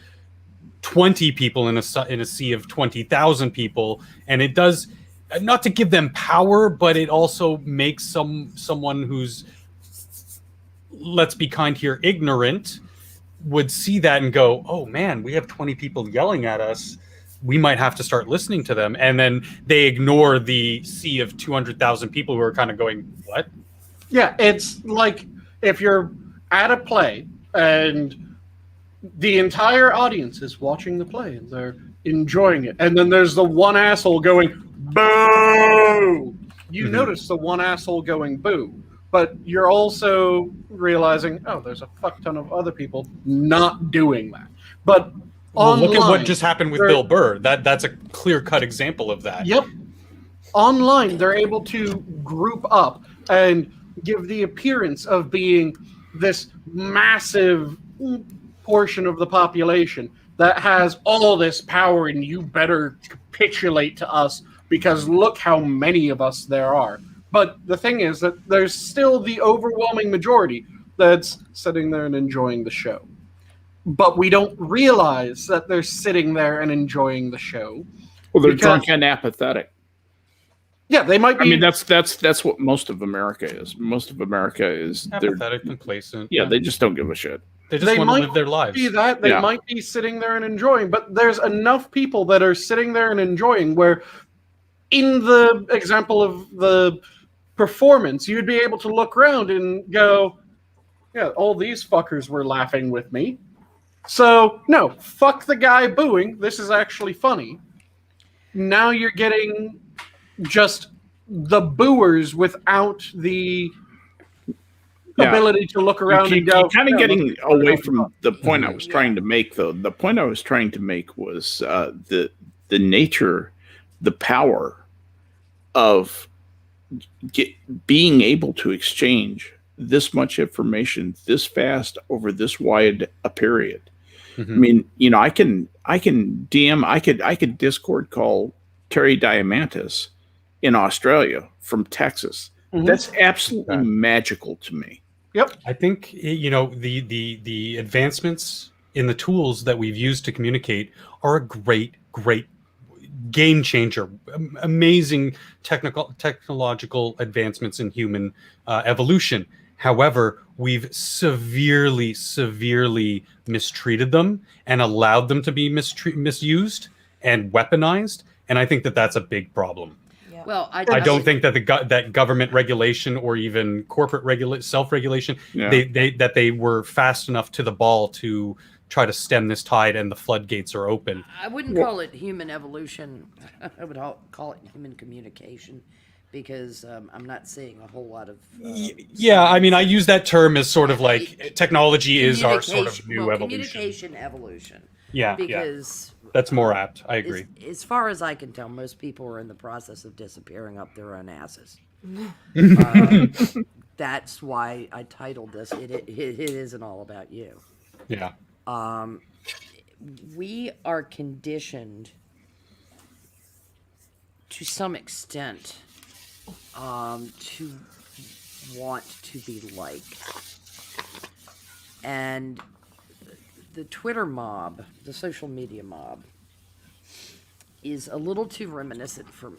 20 people in a sea of 20,000 people. And it does, not to give them power, but it also makes someone who's, let's be kind here, ignorant, would see that and go, oh man, we have 20 people yelling at us. We might have to start listening to them. And then they ignore the sea of 200,000 people who are kind of going, what? Yeah, it's like if you're at a play and the entire audience is watching the play and they're enjoying it, and then there's the one asshole going, boo! You notice the one asshole going, boo. But you're also realizing, oh, there's a fuck ton of other people not doing that. But look at what just happened with Bill Burr. That's a clear-cut example of that. Yep. Online, they're able to group up and give the appearance of being this massive portion of the population that has all this power, and you better capitulate to us because look how many of us there are. But the thing is that there's still the overwhelming majority that's sitting there and enjoying the show. But we don't realize that they're sitting there and enjoying the show. Well, they're drunk and apathetic. Yeah, they might be. I mean, that's what most of America is. Most of America is apathetic, complacent. Yeah, they just don't give a shit. They just want to live their lives. They might be sitting there and enjoying, but there's enough people that are sitting there and enjoying where, in the example of the performance, you'd be able to look around and go, yeah, all these fuckers were laughing with me. So, no, fuck the guy booing. This is actually funny. Now you're getting just the booers without the ability to look around and go. You're kind of getting away from the point I was trying to make, though. The point I was trying to make was the nature, the power of being able to exchange this much information this fast over this wide a period. I mean, I can DM, I could Discord call Terry Diamantis in Australia from Texas. That's absolutely magical to me. Yep. I think the advancements in the tools that we've used to communicate are a great game changer. Amazing technological advancements in human evolution. However, we've severely mistreated them and allowed them to be misused and weaponized, and I think that that's a big problem. Yeah. Well, I don't think that that government regulation or even corporate self-regulation, that they were fast enough to the ball to try to stem this tide, and the floodgates are open. I wouldn't call it human evolution. I would call it human communication, because I'm not seeing a whole lot of. Yeah, I mean, I use that term as sort of like technology is our sort of new evolution. Communication evolution. Yeah, because that's more apt. I agree. As far as I can tell, most people are in the process of disappearing up their own asses. That's why I titled this. It isn't all about you. Yeah. We are conditioned to some extent to want to be liked. And the Twitter mob, the social media mob, is a little too reminiscent for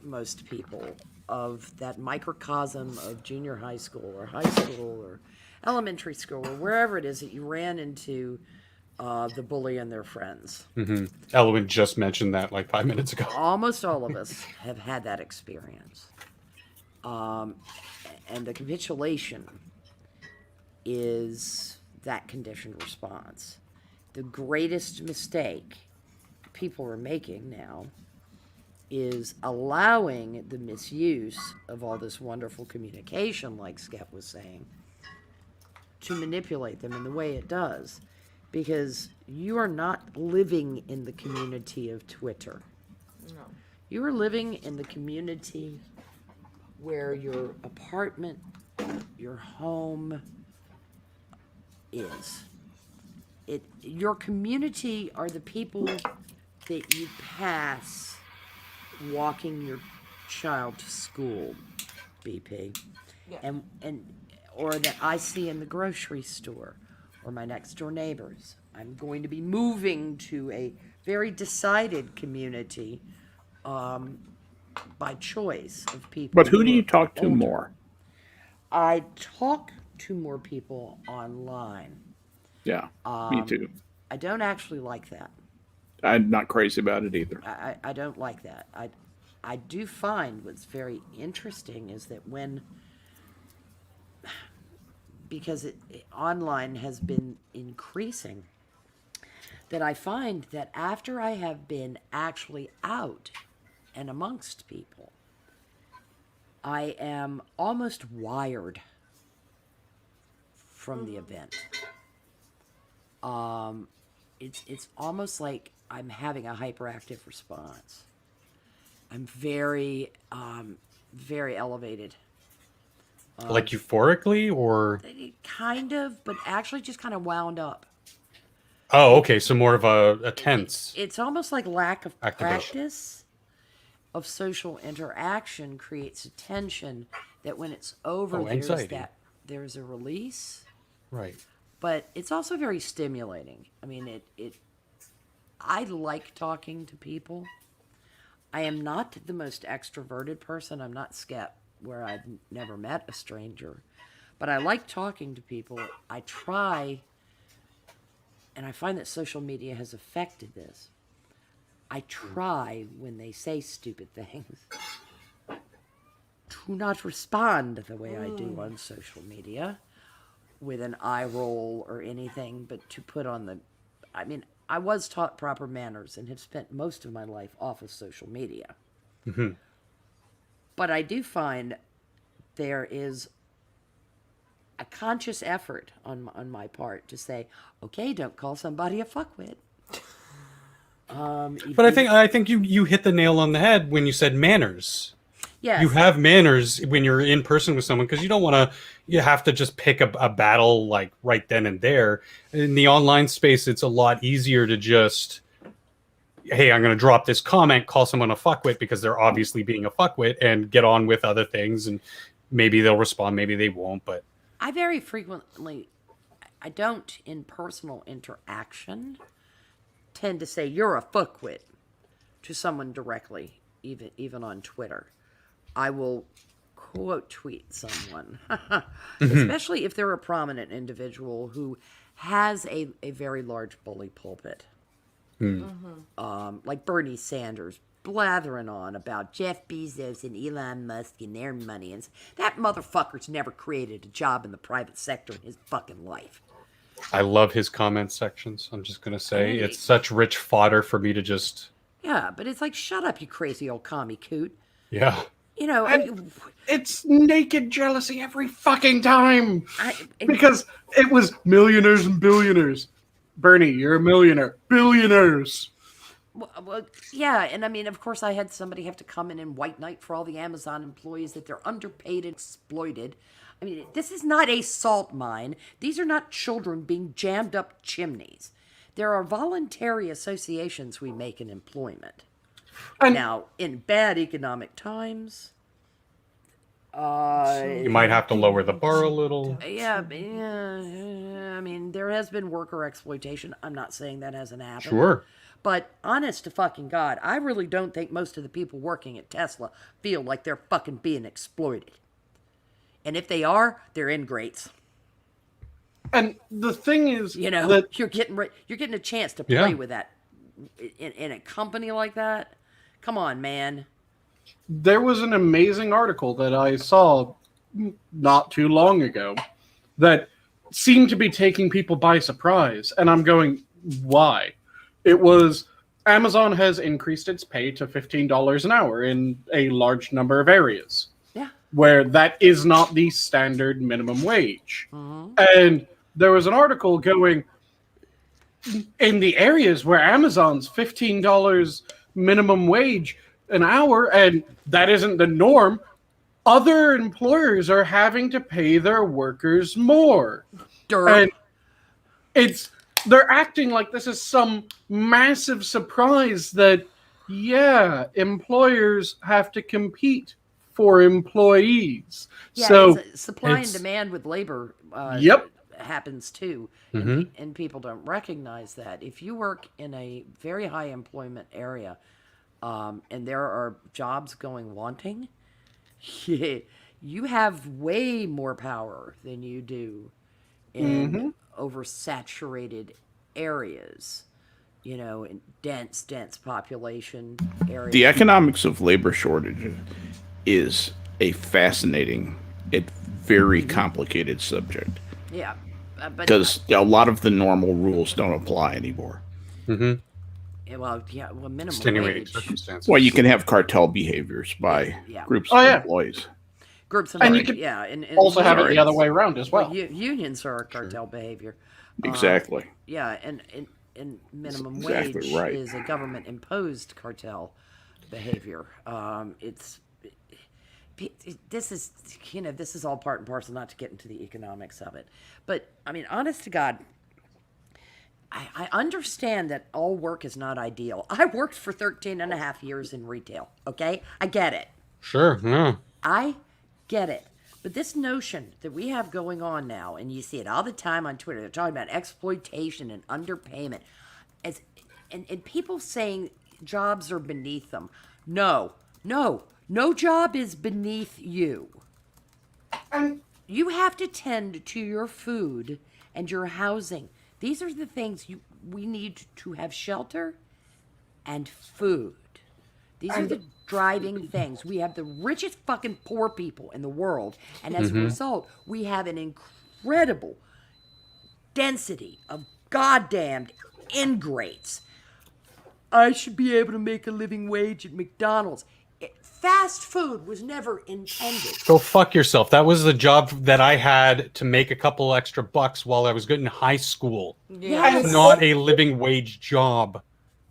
most people of that microcosm of junior high school or high school or elementary school or wherever it is that you ran into the bully and their friends. Mm-hmm. Elwin just mentioned that like 5 minutes ago. Almost all of us have had that experience. And the capitulation is that conditioned response. The greatest mistake people are making now is allowing the misuse of all this wonderful communication, like Skep was saying, to manipulate them in the way it does. Because you are not living in the community of Twitter. No. You are living in the community where your apartment, your home is. Your community are the people that you pass walking your child to school, BP. Yeah. And or that I see in the grocery store or my next door neighbors. I'm going to be moving to a very decided community by choice of people. But who do you talk to more? I talk to more people online. Yeah, me too. I don't actually like that. I'm not crazy about it either. I don't like that. I do find what's very interesting is that because online has been increasing, that I find that after I have been actually out and amongst people, I am almost wired from the event. It's almost like I'm having a hyperactive response. I'm very elevated. Like euphorically, or kind of, but actually just kind of wound up. oh, okay, so more of a tense. It's almost like lack of activation. practice of social interaction creates a tension that when it's over, anxiety. there's a release. Right. But it's also very stimulating. I mean, I like talking to people. I am not the most extroverted person. I'm not Skep, where I've never met a stranger. But I like talking to people. I try, and I find that social media has affected this. I try, when they say stupid things, to not respond the way I do on social media, with an eye roll or anything, but to put on the... I mean, I was taught proper manners and have spent most of my life off of social media. Mm-hmm. But I do find there is a conscious effort on my part to say, okay, don't call somebody a fuckwit. But I think you hit the nail on the head when you said manners. Yes. You have manners when you're in person with someone, because you don't want to. You have to just pick a battle like right then and there. In the online space, it's a lot easier to just, hey, I'm going to drop this comment, call someone a fuckwit because they're obviously being a fuckwit, and get on with other things. And maybe they'll respond, maybe they won't. But I very frequently, I don't, in personal interaction, tend to say you're a fuckwit to someone directly, even on Twitter. I will quote tweet someone, especially if they're a prominent individual who has a very large bully pulpit. Like Bernie Sanders blathering on about Jeff Bezos and Elon Musk and their money. And that motherfucker's never created a job in the private sector in his fucking life. I love his comment sections. I'm just going to say it's such rich fodder for me to just... Yeah, but it's like, shut up, you crazy old commie coot. Yeah. You know, it's naked jealousy every fucking time. Because it was millionaires and billionaires. Bernie, you're a millionaire. Billionaires. Well, yeah, and I mean, of course, I had somebody have to come in and white knight for all the Amazon employees that they're underpaid and exploited. I mean, this is not a salt mine. These are not children being jammed up chimneys. There are voluntary associations we make in employment. And now, in bad economic times, you might have to lower the bar a little. Yeah, I mean, there has been worker exploitation. I'm not saying that hasn't happened. Sure. But honest to fucking God, I really don't think most of the people working at Tesla feel like they're fucking being exploited. And if they are, they're ingrates. And the thing is, you know, that you're getting a chance to play with that in a company like that. Come on, man. There was an amazing article that I saw not too long ago that seemed to be taking people by surprise. And I'm going, why? It was Amazon has increased its pay to $15 an hour in a large number of areas. Yeah. Where that is not the standard minimum wage. And there was an article going, in the areas where Amazon's $15 minimum wage an hour, and that isn't the norm, other employers are having to pay their workers more. And they're acting like this is some massive surprise that, yeah, employers have to compete for employees. Yeah, so supply and demand with labor happens too. And people don't recognize that. If you work in a very high employment area and there are jobs going wanting, you have way more power than you do in oversaturated areas, you know, in dense population areas. The economics of labor shortage is a fascinating, very complicated subject. Yeah. Because a lot of the normal rules don't apply anymore. Well, minimum extenuating wage. circumstances. Well, you can have cartel behaviors by groups of employees. Groups of and employees, you can and also have it the other way around as well. Unions are cartel behavior. Exactly. And minimum exactly wage is a government-imposed cartel behavior. This is all part and parcel, not to get into the economics of it. But, I mean, honest to God, I understand that all work is not ideal. I worked for 13 and a half years in retail, okay? I get it. Sure, yeah. I get it. But this notion that we have going on now, and you see it all the time on Twitter, they're talking about exploitation and underpayment, and people saying jobs are beneath them. No job is beneath you. You have to tend to your food and your housing. These are the things we need to have: shelter and food. These are the driving things. We have the richest fucking poor people in the world, and as a result, we have an incredible density of goddamned ingrates. I should be able to make a living wage at McDonald's. Fast food was never intended. Go fuck yourself. That was the job that I had to make a couple extra bucks while I was good in high school. Yes. It's not a living wage job.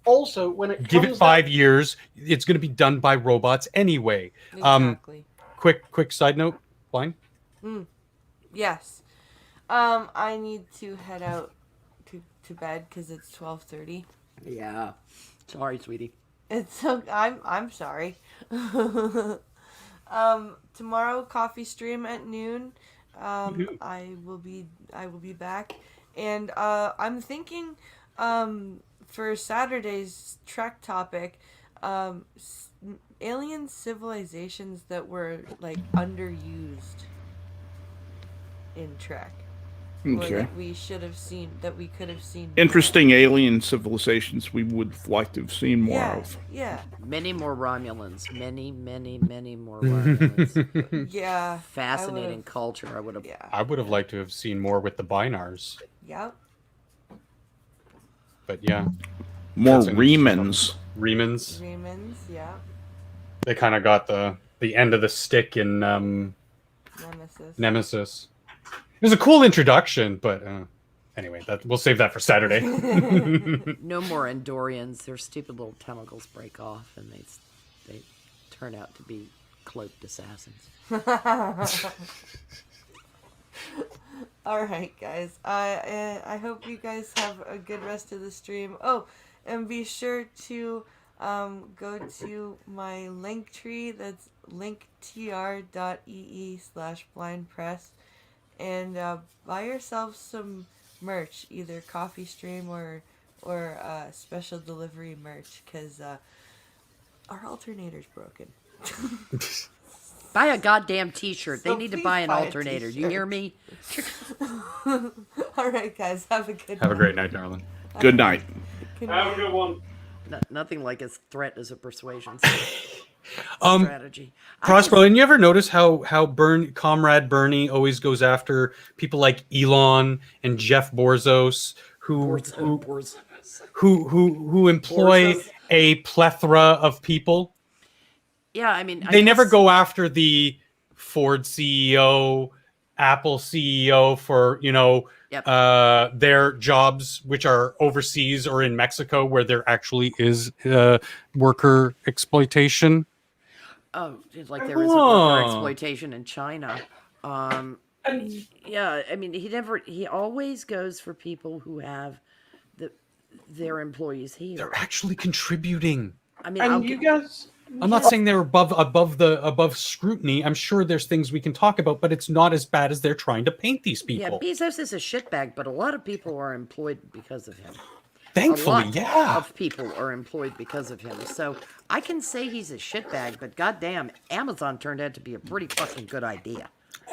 Also, when it give it 5 years, it's going to be done by robots anyway. Exactly. Quick side note, Blind? Yes. I need to head out to bed because it's 12:30. Yeah. Sorry, sweetie. It's so I'm sorry. Tomorrow coffee stream at noon. I will be back, And I'm thinking for Saturday's Trek topic, alien civilizations that were like underused in Trek. Or Okay. that we should have seen, that we could have seen more Interesting alien civilizations we would like to have seen of. more Yeah, of. yeah, Many more Romulans. Many more Romulans. yeah. Fascinating culture. I would have. Yeah. I would have liked to have seen more with the Binars, Yep. but yeah, More That's an interesting Remans. Remans. Remans, yeah. They kind of got the end of the stick in Nemesis. Nemesis. It was a cool introduction, but anyway, we'll save that for Saturday. No more Andorians. Their stupid little tentacles break off, and they turn out to be cloaked assassins. All right, guys. I hope you guys have a good rest of the stream. Oh, and be sure to go to my link tree. That's linktr.ee/blindpress, and buy yourself some merch, either coffee stream or special delivery merch, because our alternator's broken. Buy a goddamn t-shirt. So they need to please buy an buy a alternator. You t-shirt. hear me? All right, guys. Have a good. Have a great night, darling. Good night. Good Have a night. good one. Nothing like a threat as a persuasion Um, strategy. Prospero, and you ever notice how Comrade Bernie always goes after people like Elon and Jeff Bezos, who employ Bezos. a plethora of people? Yeah, I mean, They never go after the Ford CEO, Apple CEO for, Yep. their jobs, which are overseas or in Mexico, where there actually is worker exploitation. Oh, like there is a worker exploitation in China. Yeah, I mean, he always goes for people who have their employees here. They're actually contributing. I mean, And you guys, I'm not saying they're above scrutiny. I'm sure there's things we can talk about, but it's not as bad as they're trying to paint these yeah, people. Bezos is a shitbag, but a lot of people are employed because of him. Thankfully, a lot yeah. of people are employed because of him. So I can say he's a shitbag, but goddamn, Amazon turned out to be a pretty fucking good idea.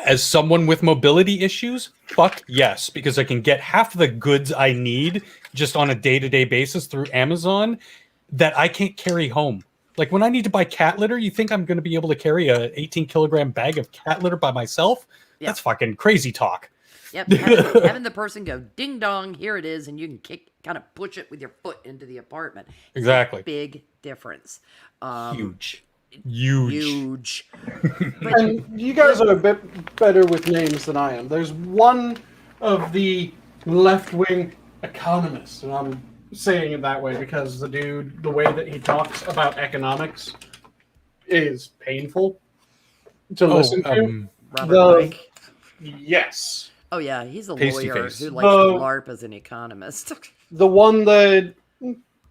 As someone with mobility issues, fuck yes, because I can get half the goods I need just on a day-to-day basis through Amazon that I can't carry home. Like when I need to buy cat litter, you think I'm going to be able to carry a 18-kilogram bag of cat litter by myself? Yeah. That's fucking crazy talk. Yep, having the person go ding dong, here it is, and you can kind of push it with your foot into the apartment. It's Exactly. a big difference. Huge. But and you guys are a bit better with names than I am. There's one of the left-wing economists, and I'm saying it that way because the way that he talks about economics is painful to listen to. Robert Reich. Yes. Oh yeah, he's a Pasty lawyer face. who likes to LARP as an economist. The one that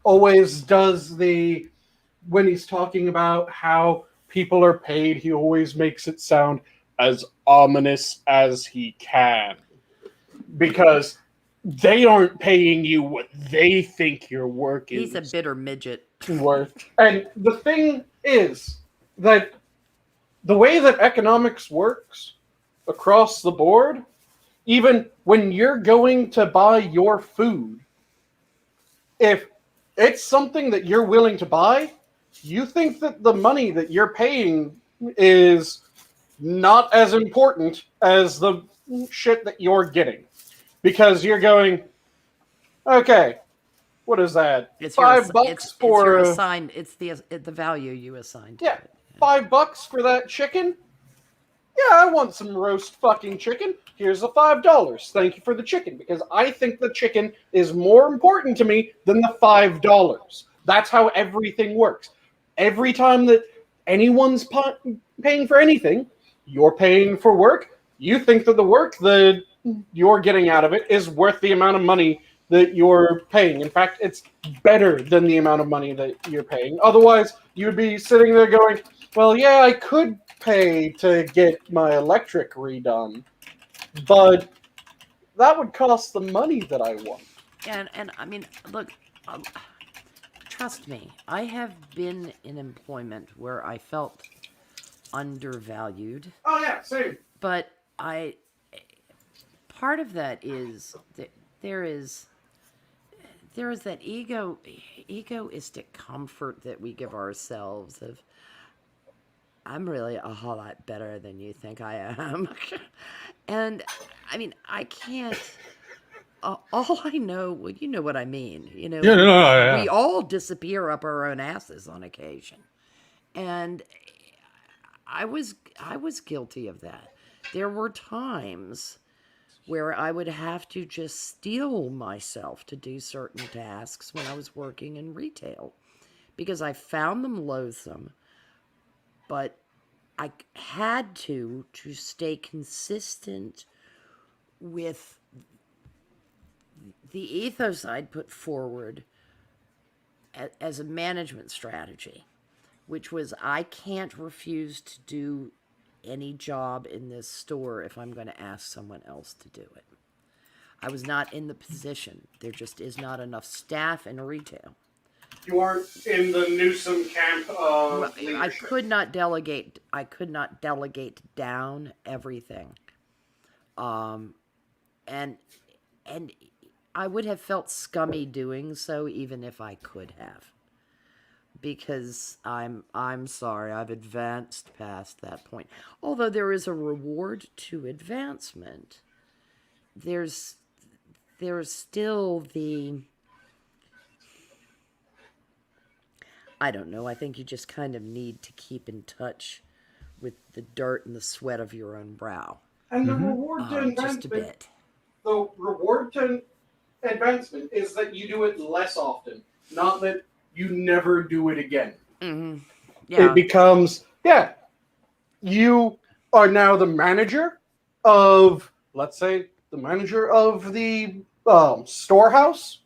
always does when he's talking about how people are paid, he always makes it sound as ominous as he can. Because they aren't paying you what they think your work is. He's a bitter midget. Worth. And the thing is that the way that economics works across the board, even when you're going to buy your food, if it's something that you're willing to buy, you think that the money that you're paying is not as important as the shit that you're getting. Because you're going, okay, what is that? It's $5 for it's your assigned. It's the value you assigned. Yeah, To it. $5 for that chicken? Yeah, I want some roast fucking chicken. Here's the $5. Thank you for the chicken, because I think the chicken is more important to me than the $5. That's how everything works. Every time that anyone's paying for anything, you're paying for work. You think that the work that you're getting out of it is worth the amount of money that you're paying. In fact, it's better than the amount of money that you're paying. Otherwise, you'd be sitting there going, well, yeah, I could pay to get my electric redone, but that would cost the money that I want. And I mean, look, trust me, I have been in employment where I felt undervalued. Oh yeah, same. But part of that is that there is that egoistic comfort that we give ourselves of, I'm really a whole lot better than you think I am. And I mean, I can't. All I know, well, you know what I mean. You know, Yeah. We all disappear up our own asses on occasion, and I was guilty of that. There were times where I would have to just steel myself to do certain tasks when I was working in retail because I found them loathsome, but I had to stay consistent with the ethos I'd put forward as a management strategy, which was I can't refuse to do any job in this store if I'm going to ask someone else to do it. I was not in the position. There just is not enough staff in retail. You aren't in the Newsom camp of leadership. I could not delegate. I could not delegate down everything. And I would have felt scummy doing so even if I could have. Because I'm sorry, I've advanced past that point. Although there is a reward to advancement, there's still the, I don't know, I think you just kind of need to keep in touch with the dirt and the sweat of your own brow. And the reward to just a bit. The reward to advancement is that you do it less often, not that you never do it again. Mm-hmm. Yeah. It becomes, you are now the manager of, let's say, the manager of the storehouse.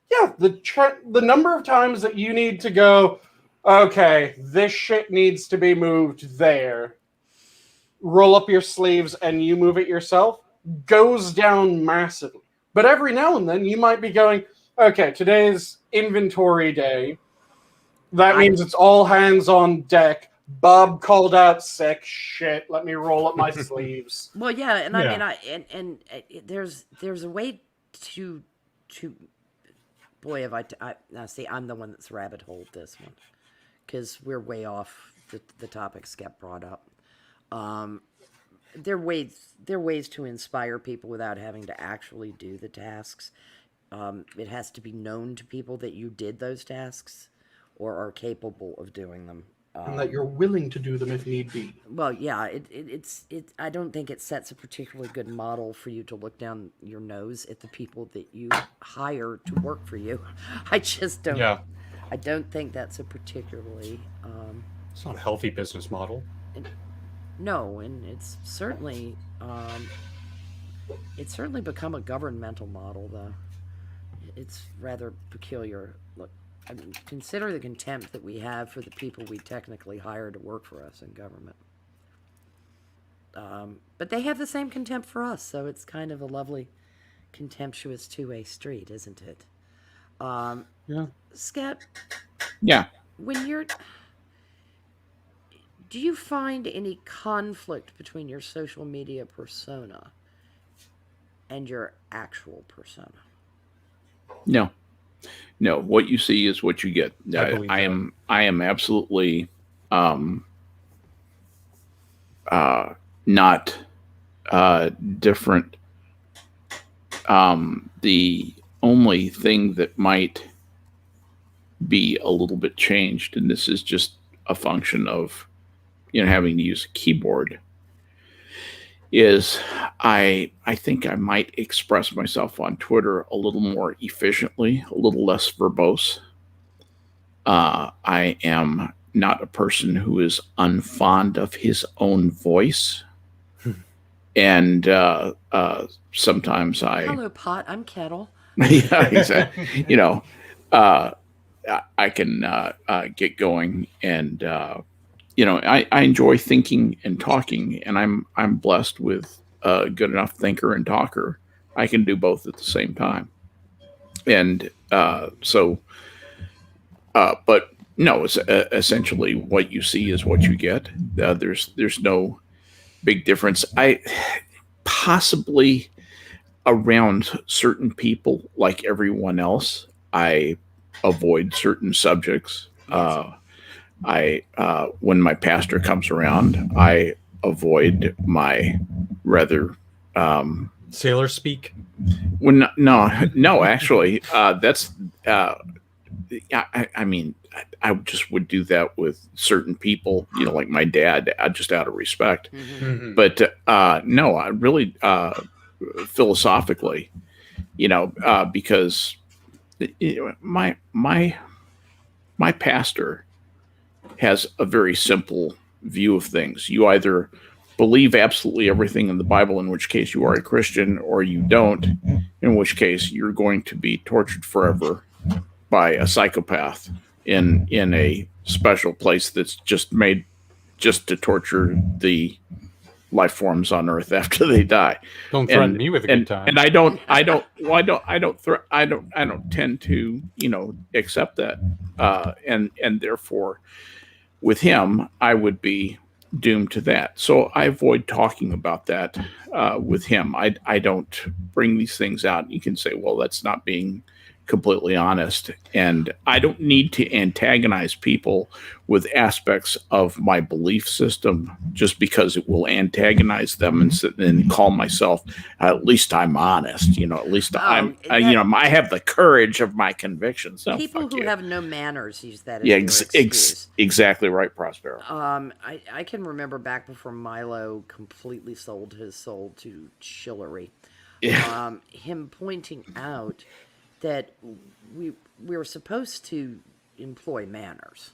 Yeah, the number of times that you need to go, okay, this shit needs to be moved there. Roll up your sleeves and you move it yourself, goes down massively. But every now and then you might be going, okay, today's inventory day. That means it's all hands on deck. Bob called out sick. Shit, let me roll up my sleeves. Well, yeah, and I mean, there's a way to boy, have I now see, I'm the one that's rabbit holed this one because we're way off the topic Skep brought up. There are ways to inspire people without having to actually do the tasks. It has to be known to people that you did those tasks or are capable of doing them. And that you're willing to do them if need be. Well, yeah, it's I don't think it sets a particularly good model for you to look down your nose at the people that you hire to work for you. I just don't. Yeah. I don't think that's a particularly. It's not a healthy business model. No, and it's certainly become a governmental model, though. It's rather peculiar. Look, I mean, consider the contempt that we have for the people we technically hire to work for us in government. But they have the same contempt for us, so it's kind of a lovely, contemptuous two-way street, isn't it? Yeah. Skep. Yeah. Do you find any conflict between your social media persona and your actual persona? No. What you see is what you get. I am absolutely not different. The only thing that might be a little bit changed, and this is just a function of having to use a keyboard, is I think I might express myself on Twitter a little more efficiently, a little less verbose. I am not a person who is unfond of his own voice. And sometimes Hello, pot. I'm kettle. Yeah, exactly. I can get going, and I enjoy thinking and talking, and I'm blessed with a good enough thinker and talker, I can do both at the same time. And but no, it's essentially what you see is what you get. There's no big difference. I possibly around certain people, like everyone else, I avoid certain subjects. When my pastor comes around, I avoid my rather Sailor speak. when no actually that's I mean I just would do that with certain people, like my dad, just out of respect. Mm-hmm. But no, I really philosophically, because my pastor has a very simple view of things. You either believe absolutely everything in the Bible, in which case you are a Christian, or you don't, in which case you're going to be tortured forever by a psychopath in a special place that's just made just to torture the life forms on Earth after they die. Don't threaten me with a good time. And I don't tend to, accept that. And therefore, with him, I would be doomed to that. So I avoid talking about that with him. I don't bring these things out. You can say, well, that's not being completely honest. And I don't need to antagonize people with aspects of my belief system just because it will antagonize them and call myself, at least I'm honest, at least I have the courage of my convictions. So people who have no manners use that as their excuse. Exactly right, Prospero. I can remember back before Milo completely sold his soul to chivalry. Yeah. Him pointing out that we were supposed to employ manners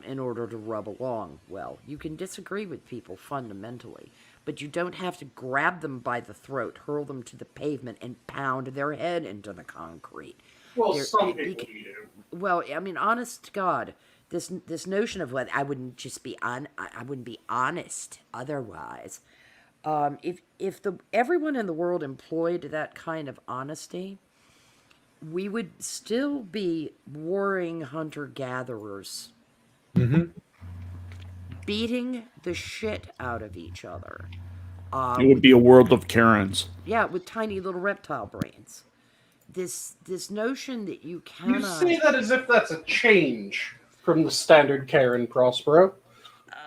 in order to rub along well. You can disagree with people fundamentally, but you don't have to grab them by the throat, hurl them to the pavement, and pound their head into the concrete. Well, some people do. Well, I mean, honest to God, this notion of what I wouldn't be honest otherwise. If everyone in the world employed that kind of honesty, we would still be warring hunter-gatherers, beating the shit out of each other. It would be a world of Karens. Yeah, with tiny little reptile brains. This notion that you cannot... You say that as if that's a change from the standard Karen, Prospero.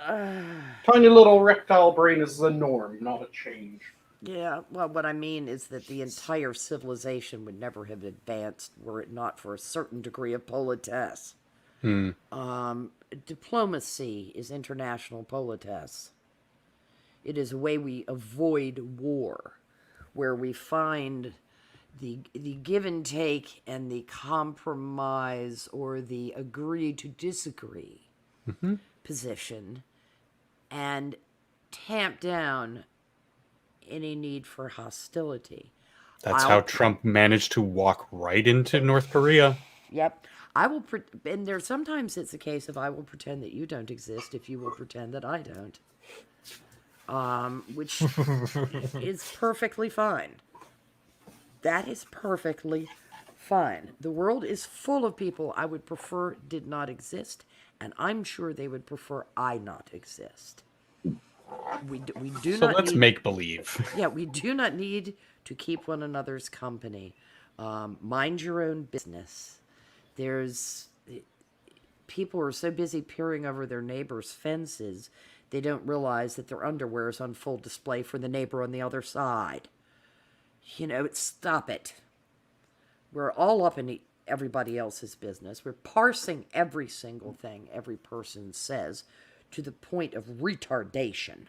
Tiny little reptile brain is the norm, not a change. Yeah, well, what I mean is that the entire civilization would never have advanced were it not for a certain degree of politesse. Diplomacy is international politesse. It is a way we avoid war, where we find the give and take and the compromise or the agree to disagree position, and tamp down any need for hostility. That's how Trump managed to walk right into North Korea. Yep. And there sometimes it's a case of I will pretend that you don't exist if you will pretend that I don't. Which is perfectly fine. That is perfectly fine. The world is full of people I would prefer did not exist, and I'm sure they would prefer I not exist. We do So not let's make believe. Yeah, we do not need to keep one another's company. Mind your own business. People are so busy peering over their neighbor's fences, they don't realize that their underwear is on full display for the neighbor on the other side. Stop it. We're all up in everybody else's business. We're parsing every single thing every person says to the point of retardation.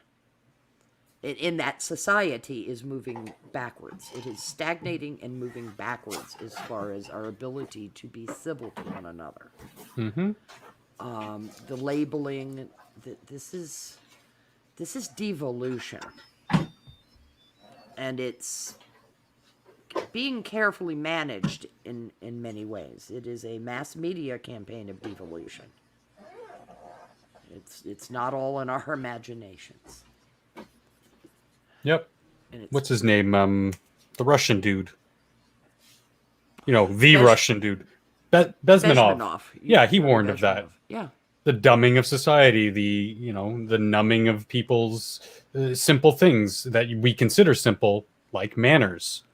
In that society is moving backwards. It is stagnating and moving backwards as far as our ability to be civil to one another. The labeling, this is devolution. And it's being carefully managed in many ways. It is a mass media campaign of devolution. It's not all in our imaginations. Yep. And it's What's his name? The Russian dude. You know, the Russian dude. Bezmenov. Yeah, he Yuri warned of that. Bezmenov. Yeah. The dumbing of society, the numbing of people's simple things that we consider simple, like manners.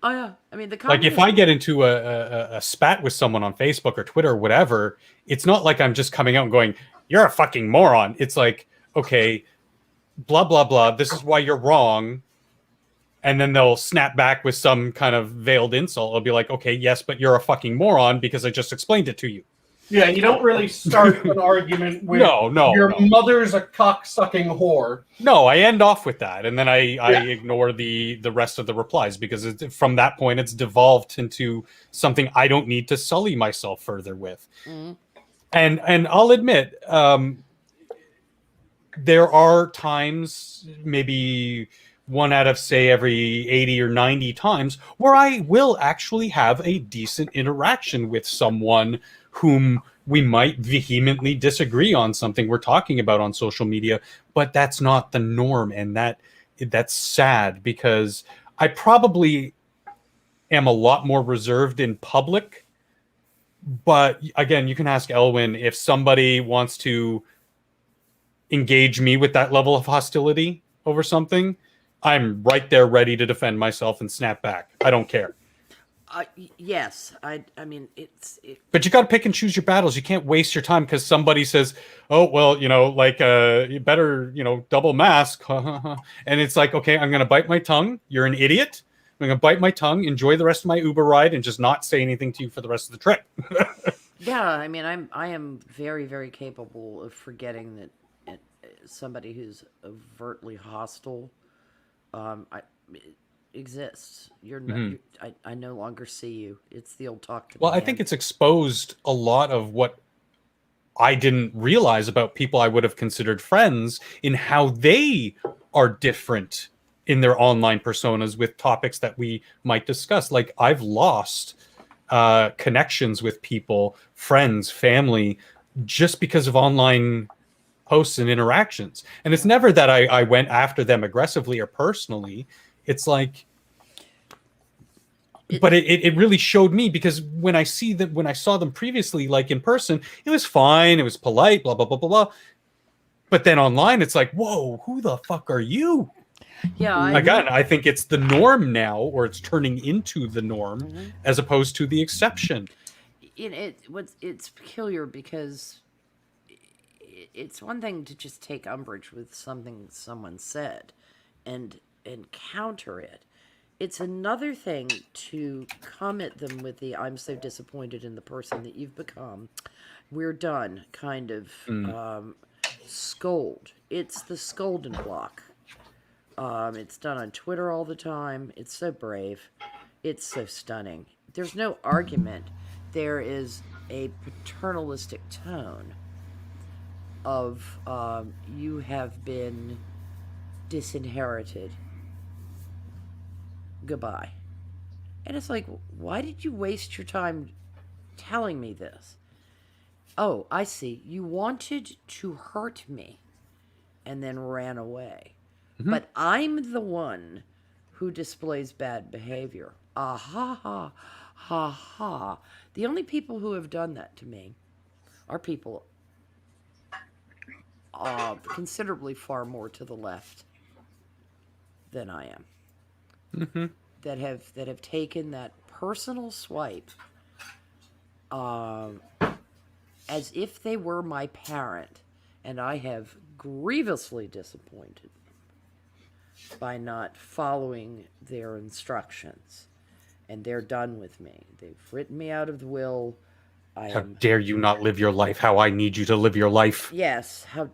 Oh yeah, I mean the Like if I get into a spat with someone on Facebook or Twitter or whatever, it's not like I'm just coming out and going, "You're a fucking moron." It's like, okay, blah blah blah. This is why you're wrong. And then they'll snap back with some kind of veiled insult. I'll be like, okay, yes, but you're a fucking moron because I just explained it to you. Yeah, you don't really start an argument with your mother's a cock-sucking whore. No, I end off with that, and then I ignore the rest of the replies because from that point it's devolved into something I don't need to sully myself further with. Mm-hmm. And I'll admit, there are times, maybe one out of say every 80 or 90 times, where I will actually have a decent interaction with someone whom we might vehemently disagree on something we're talking about on social media, but that's not the norm, and that's sad because I probably am a lot more reserved in public. But again, you can ask Elwin if somebody wants to engage me with that level of hostility over something, I'm right there ready to defend myself and snap back. I don't care. Yes, I mean but you got to pick and choose your battles. You can't waste your time because somebody says, "Oh well, you better double mask," and it's like, okay, I'm gonna bite my tongue. You're an idiot. I'm gonna bite my tongue, enjoy the rest of my Uber ride, and just not say anything to you for the rest of the trip. Yeah, I mean, I am very, very capable of forgetting that somebody who's overtly hostile exists. You're not. I no longer see you. It's the old talk to me. Well, I think it's exposed a lot of what I didn't realize about people I would have considered friends in how they are different in their online personas with topics that we might discuss. Like I've lost connections with people, friends, family, just because of online posts and interactions. And it's never that I went after them aggressively or personally. It's like, but it really showed me because when I saw them previously, like in person, it was fine. It was polite, blah, blah, blah, blah, blah. But then online, it's like, whoa, who the fuck are you? Yeah. I think it's the norm now, or it's turning into the norm as opposed to the exception. It's peculiar because it's one thing to just take umbrage with something someone said and counter it. It's another thing to come at them with the "I'm so disappointed in the person that you've become. We're done" kind of scold. It's the scolding block. It's done on Twitter all the time. It's so brave. It's so stunning. There's no argument. There is a paternalistic tone of you have been disinherited. Goodbye. And it's like, why did you waste your time telling me this? Oh, I see. You wanted to hurt me and then ran away. Mm-hmm. But I'm the one who displays bad behavior. Ah ha ha ha ha. The only people who have done that to me are people considerably far more to the left than I am. Mm-hmm. That have taken that personal swipe as if they were my parent, and I have grievously disappointed by not following their instructions, and they're done with me. They've written me out of the will. How dare you not live your life how I need you to live your life? Yes. How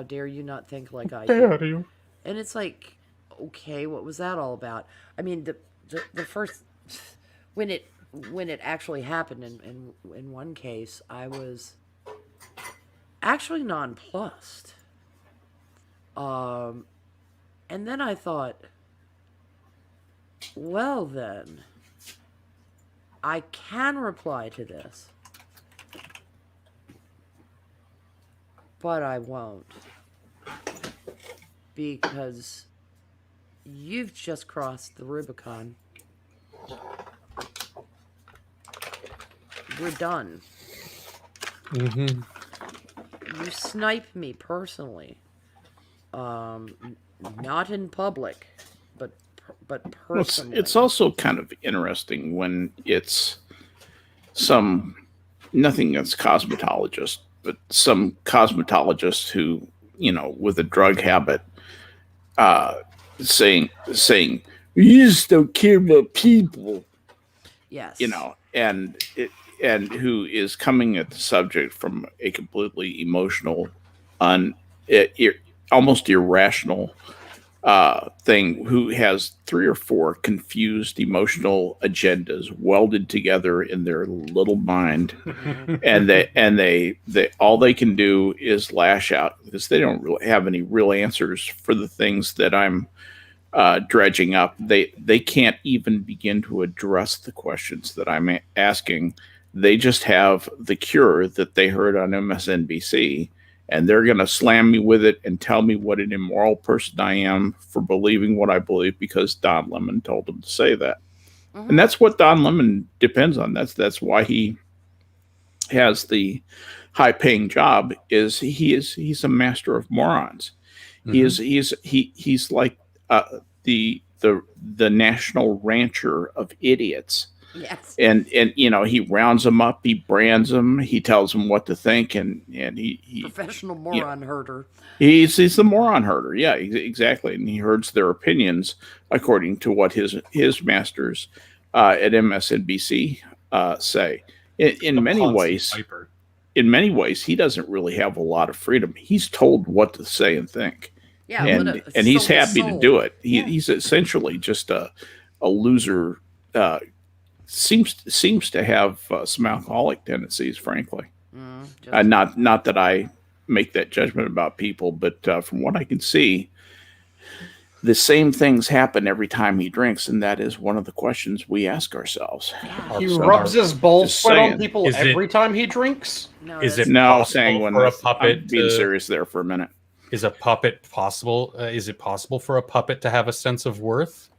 dare you not think like I do? You? And it's like, okay, what was that all about? I mean, the first when it actually happened in one case, I was actually nonplussed. And then I thought, well then, I can reply to this, but I won't, because you've just crossed the Rubicon. We're done. Mm-hmm. You snipe me personally. Not in public, but personally. It's also kind of interesting when it's nothing against cosmetologists, but some cosmetologist who, with a drug habit, saying, you just don't care about people. Yes. And who is coming at the subject from a completely emotional, almost irrational thing, who has 3 or 4 confused emotional agendas welded together in their little mind, and they all they can do is lash out because they don't really have any real answers for the things that I'm dredging up. They can't even begin to address the questions that I'm asking. They just have the cure that they heard on MSNBC, and they're going to slam me with it and tell me what an immoral person I am for believing what I believe because Don Lemon told them to say that. Mm-hmm. And that's what Don Lemon depends on. That's why he has the high-paying job. He's a master of morons. Mm-hmm. He's like the national rancher of idiots. Yes. And he rounds them up, he brands them, he tells them what to think, and he professional moron herder. He's the moron herder, yeah, exactly. And he herds their opinions according to what his masters at MSNBC say. In many ways, he doesn't really have a lot of freedom. He's told what to say and think. Yeah, and he's happy to do it. He's essentially just a loser. Seems to have some alcoholic tendencies, frankly. Not that I make that judgment about people, but from what I can see, the same things happen every time he drinks, and that is one of the questions we ask ourselves. Yeah. He rubs his bull sweat on people every time he drinks? Is it possible Sanguine, for a puppet? I'm being serious there for a minute. Is a puppet possible? Is it possible for a puppet to have a sense of worth?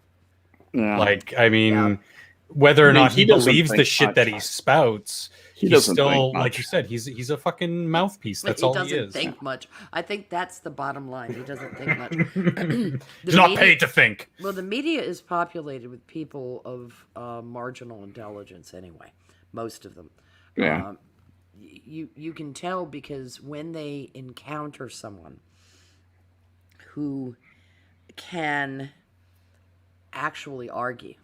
Yeah. Whether or not he believes the shit that he spouts, he's still, like you said, he's a fucking mouthpiece. That's all he is. He doesn't think much. I think that's the bottom line. He doesn't think much. He's not paid to think. Well, the media is populated with people of marginal intelligence anyway. Most of them. Yeah. You can tell because when they encounter someone who can actually argue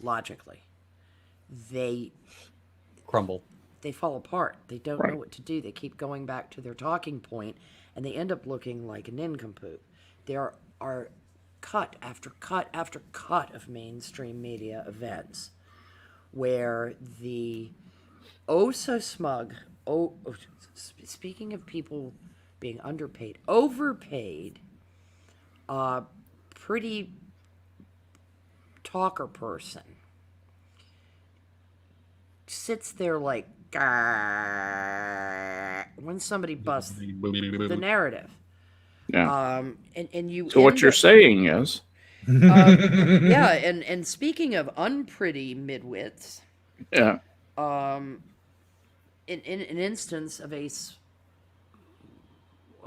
logically, they crumble. They fall apart. They don't know what to do. They keep going back to their talking point, and they end up looking like a nincompoop. There are cut after cut after cut of mainstream media events where the so smug, speaking of people being underpaid, overpaid, pretty talker person sits there like when somebody busts the narrative. Yeah. And you. So what you're saying is, yeah, and speaking of unpretty midwits, yeah. In an instance of a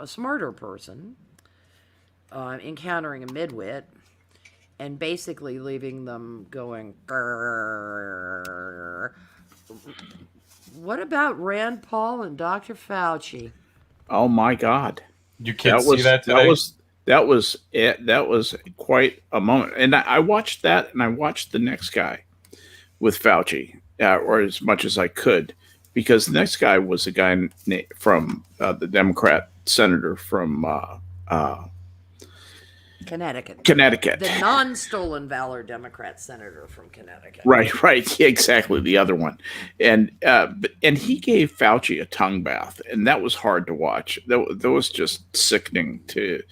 smarter person encountering a midwit and basically leaving them going, grrr. What about Rand Paul and Dr. Fauci? Oh my God! You can't see that today? That was quite a moment. And I watched that, and I watched the next guy with Fauci, or as much as I could, because the next guy was a guy from the Democrat senator from Connecticut. The non-stolen valor Democrat senator from Connecticut. Right. Yeah, exactly. The other one. And he gave Fauci a tongue bath, and that was hard to watch. That was just sickening to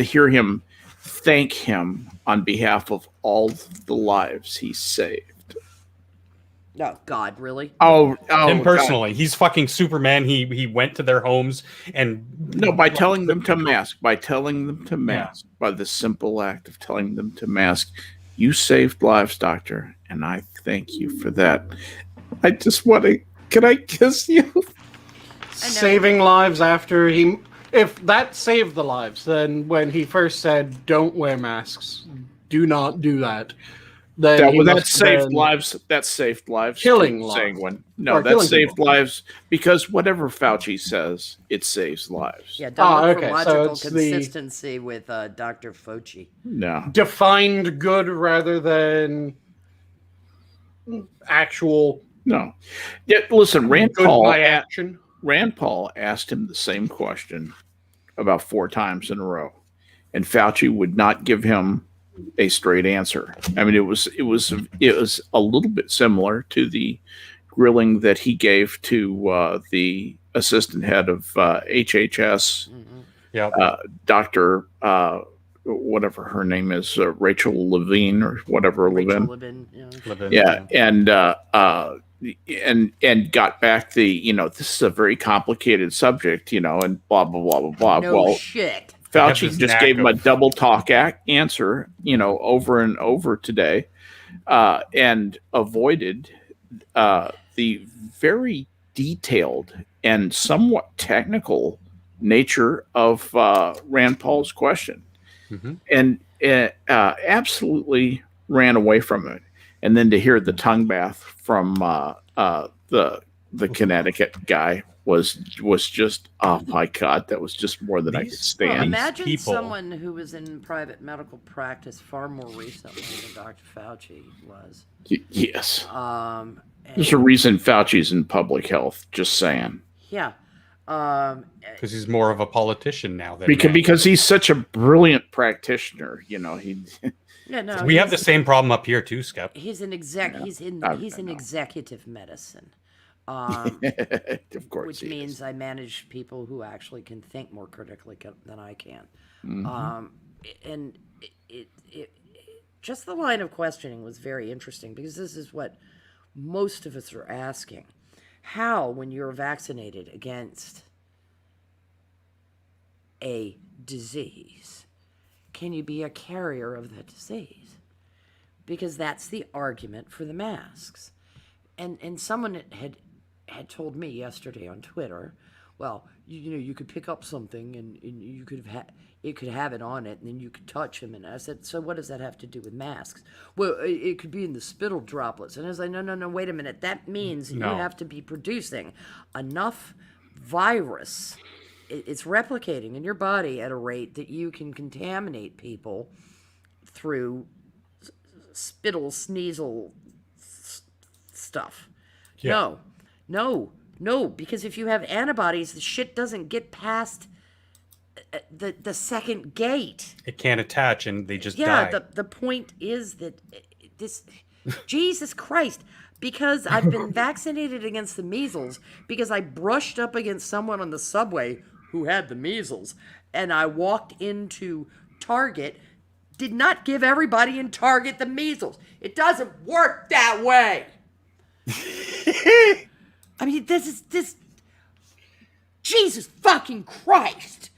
hear him thank him on behalf of all the lives he saved. Oh God, really? Oh, Him God. personally, he's fucking Superman. He went to their homes and No, by telling them to mask, by the simple act of telling them to mask, you saved lives, Doctor, and I thank you for that. I just want to. Can I kiss you? Saving lives after he. If that saved the lives, then when he first said, "Don't wear masks, do not do that," then That saved lives. That saved lives. Killing too, lives. Sanguine. No, Or that killing saved people. lives because whatever Fauci says, it saves lives. Yeah, don't look for okay, so logical it's the- consistency with Dr. Fauci. No. defined good rather than actual No. Yeah, listen, good by action. Rand Paul asked him the same question about 4 times in a row, and Fauci would not give him a straight answer. I mean, it was a little bit similar to the grilling that he gave to the assistant head of HHS, yeah. Dr. Whatever her name is, Rachel Levine or whatever Rachel Levine. Levin, Yeah, and got back the this is a very complicated subject, and blah blah blah blah blah. No well, shit. Fauci this just knack gave him a of- double talk answer, over and over today, and avoided the very detailed and somewhat technical nature of Rand Paul's question, and absolutely ran away from it. And then to hear the tongue bath from the Connecticut guy was just, oh my God, that was just more than I could These- stand. Imagine people- someone who was in private medical practice far more recently than Dr. Fauci was. Yes. And- There's a reason Fauci's in public health, just saying. yeah. Because he's more of a politician now than Because he's such a brilliant practitioner, he Yeah, no, we have the same problem up here too, Skep. He's an exec. He's in know. executive medicine, of course which he means is. I manage people who actually can think more critically than I can. Mm-hmm. And it just the line of questioning was very interesting because this is what most of us are asking: how, when you're vaccinated against a disease, can you be a carrier of that disease? Because that's the argument for the masks. And someone had told me yesterday on Twitter, well, you could pick up something and you could it could have it on it and then you could touch them. And I said, so what does that have to do with masks? Well, it could be in the spittle droplets. And I was like, no, wait a minute. That means you have to be producing enough virus. It's replicating in your body at a rate that you can contaminate people through spittle, sneasel stuff. Yeah. No, because if you have antibodies, the shit doesn't get past the second gate. It can't attach, and they just Yeah, die. the point is that this, Jesus Christ, because I've been vaccinated against the measles, because I brushed up against someone on the subway who had the measles, and I walked into Target, did not give everybody in Target the measles. It doesn't work that way. I mean, this, Jesus fucking Christ.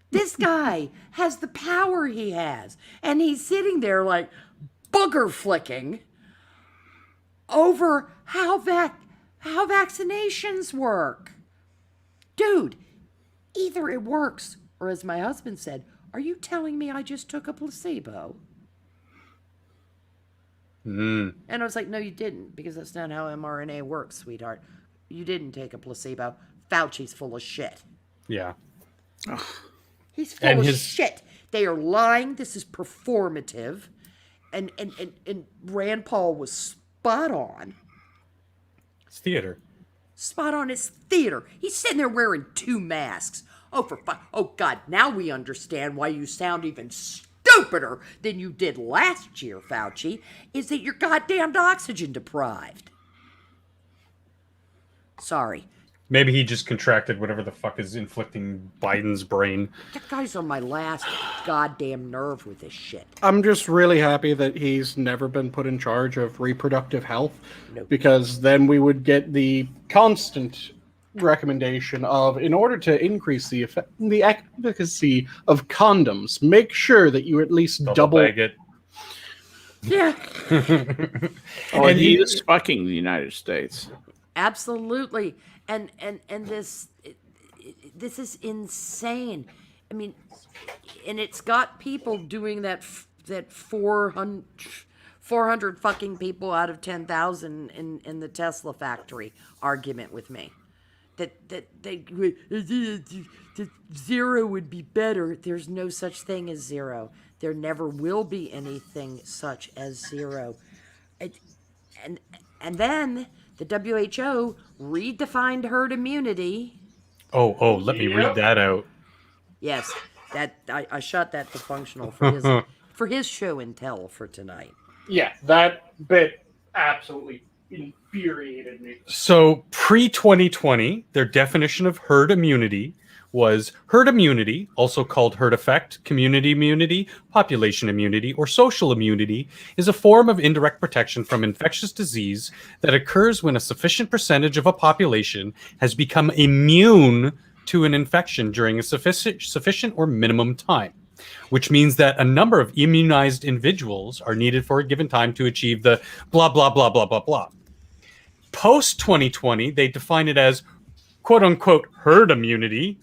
This guy has the power he has, and he's sitting there like booger flicking over how vaccinations work. Dude, either it works, or as my husband said, are you telling me I just took a placebo? And I was like, no, you didn't, because that's not how mRNA works, sweetheart. You didn't take a placebo. Fauci's full of shit. Yeah. He's full And of his- shit. They are lying. This is performative. And Rand Paul was spot on. It's theater. Spot on as theater. He's sitting there wearing 2 masks. Oh, God, now we understand why you sound even stupider than you did last year, Fauci, is that you're goddamn oxygen deprived. Sorry. Maybe he just contracted whatever the fuck is inflicting Biden's brain. That guy's on my last goddamn nerve with this shit. I'm just really happy that he's never been put in charge of reproductive health, because then we would get the constant recommendation of, in order to increase the efficacy of condoms, make sure that you at least double bag it. Yeah. And he is fucking the United States. Absolutely. And this is insane. I mean, and it's got people doing that 400 fucking people out of 10,000 in the Tesla factory argument with me. That zero would be better. There's no such thing as zero. There never will be anything such as zero. And then the WHO redefined herd immunity. Oh, let me read that out. Yes, that I shot that to Functional for his show and tell for tonight. Yeah, that bit absolutely infuriated me. So pre-2020, their definition of herd immunity was herd immunity, also called herd effect, community immunity, population immunity, or social immunity, is a form of indirect protection from infectious disease that occurs when a sufficient percentage of a population has become immune to an infection during a sufficient or minimum time, which means that a number of immunized individuals are needed for a given time to achieve the blah, blah, blah, blah, blah, blah. Post-2020, they define it as quote-unquote herd immunity,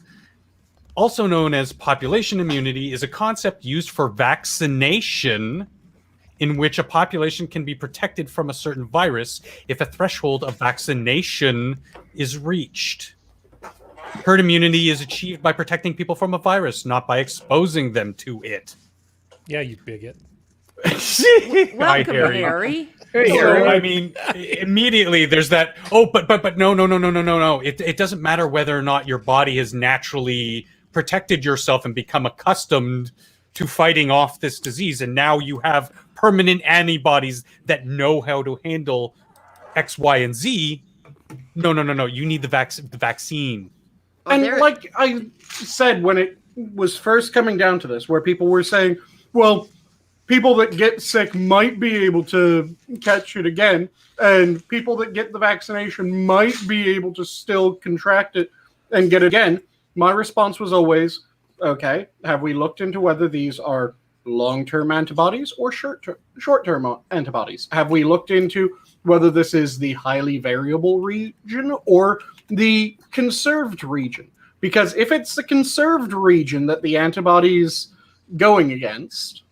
also known as population immunity, is a concept used for vaccination in which a population can be protected from a certain virus if a threshold of vaccination is reached. Herd immunity is achieved by protecting people from a virus, not by exposing them to it. Yeah, you bigot. Welcome, Harry. So, I mean, immediately there's that, but no. It doesn't matter whether or not your body has naturally protected yourself and become accustomed to fighting off this disease, and now you have permanent antibodies that know how to handle X, Y, and Z. No. You need the vaccine. And like I said when it was first coming down to this, where people were saying, well, people that get sick might be able to catch it again, and people that get the vaccination might be able to still contract it and get it again. My response was always, okay, have we looked into whether these are long-term antibodies or short-term antibodies? Have we looked into whether this is the highly variable region or the conserved region? Because if it's the conserved region that the antibody's going against,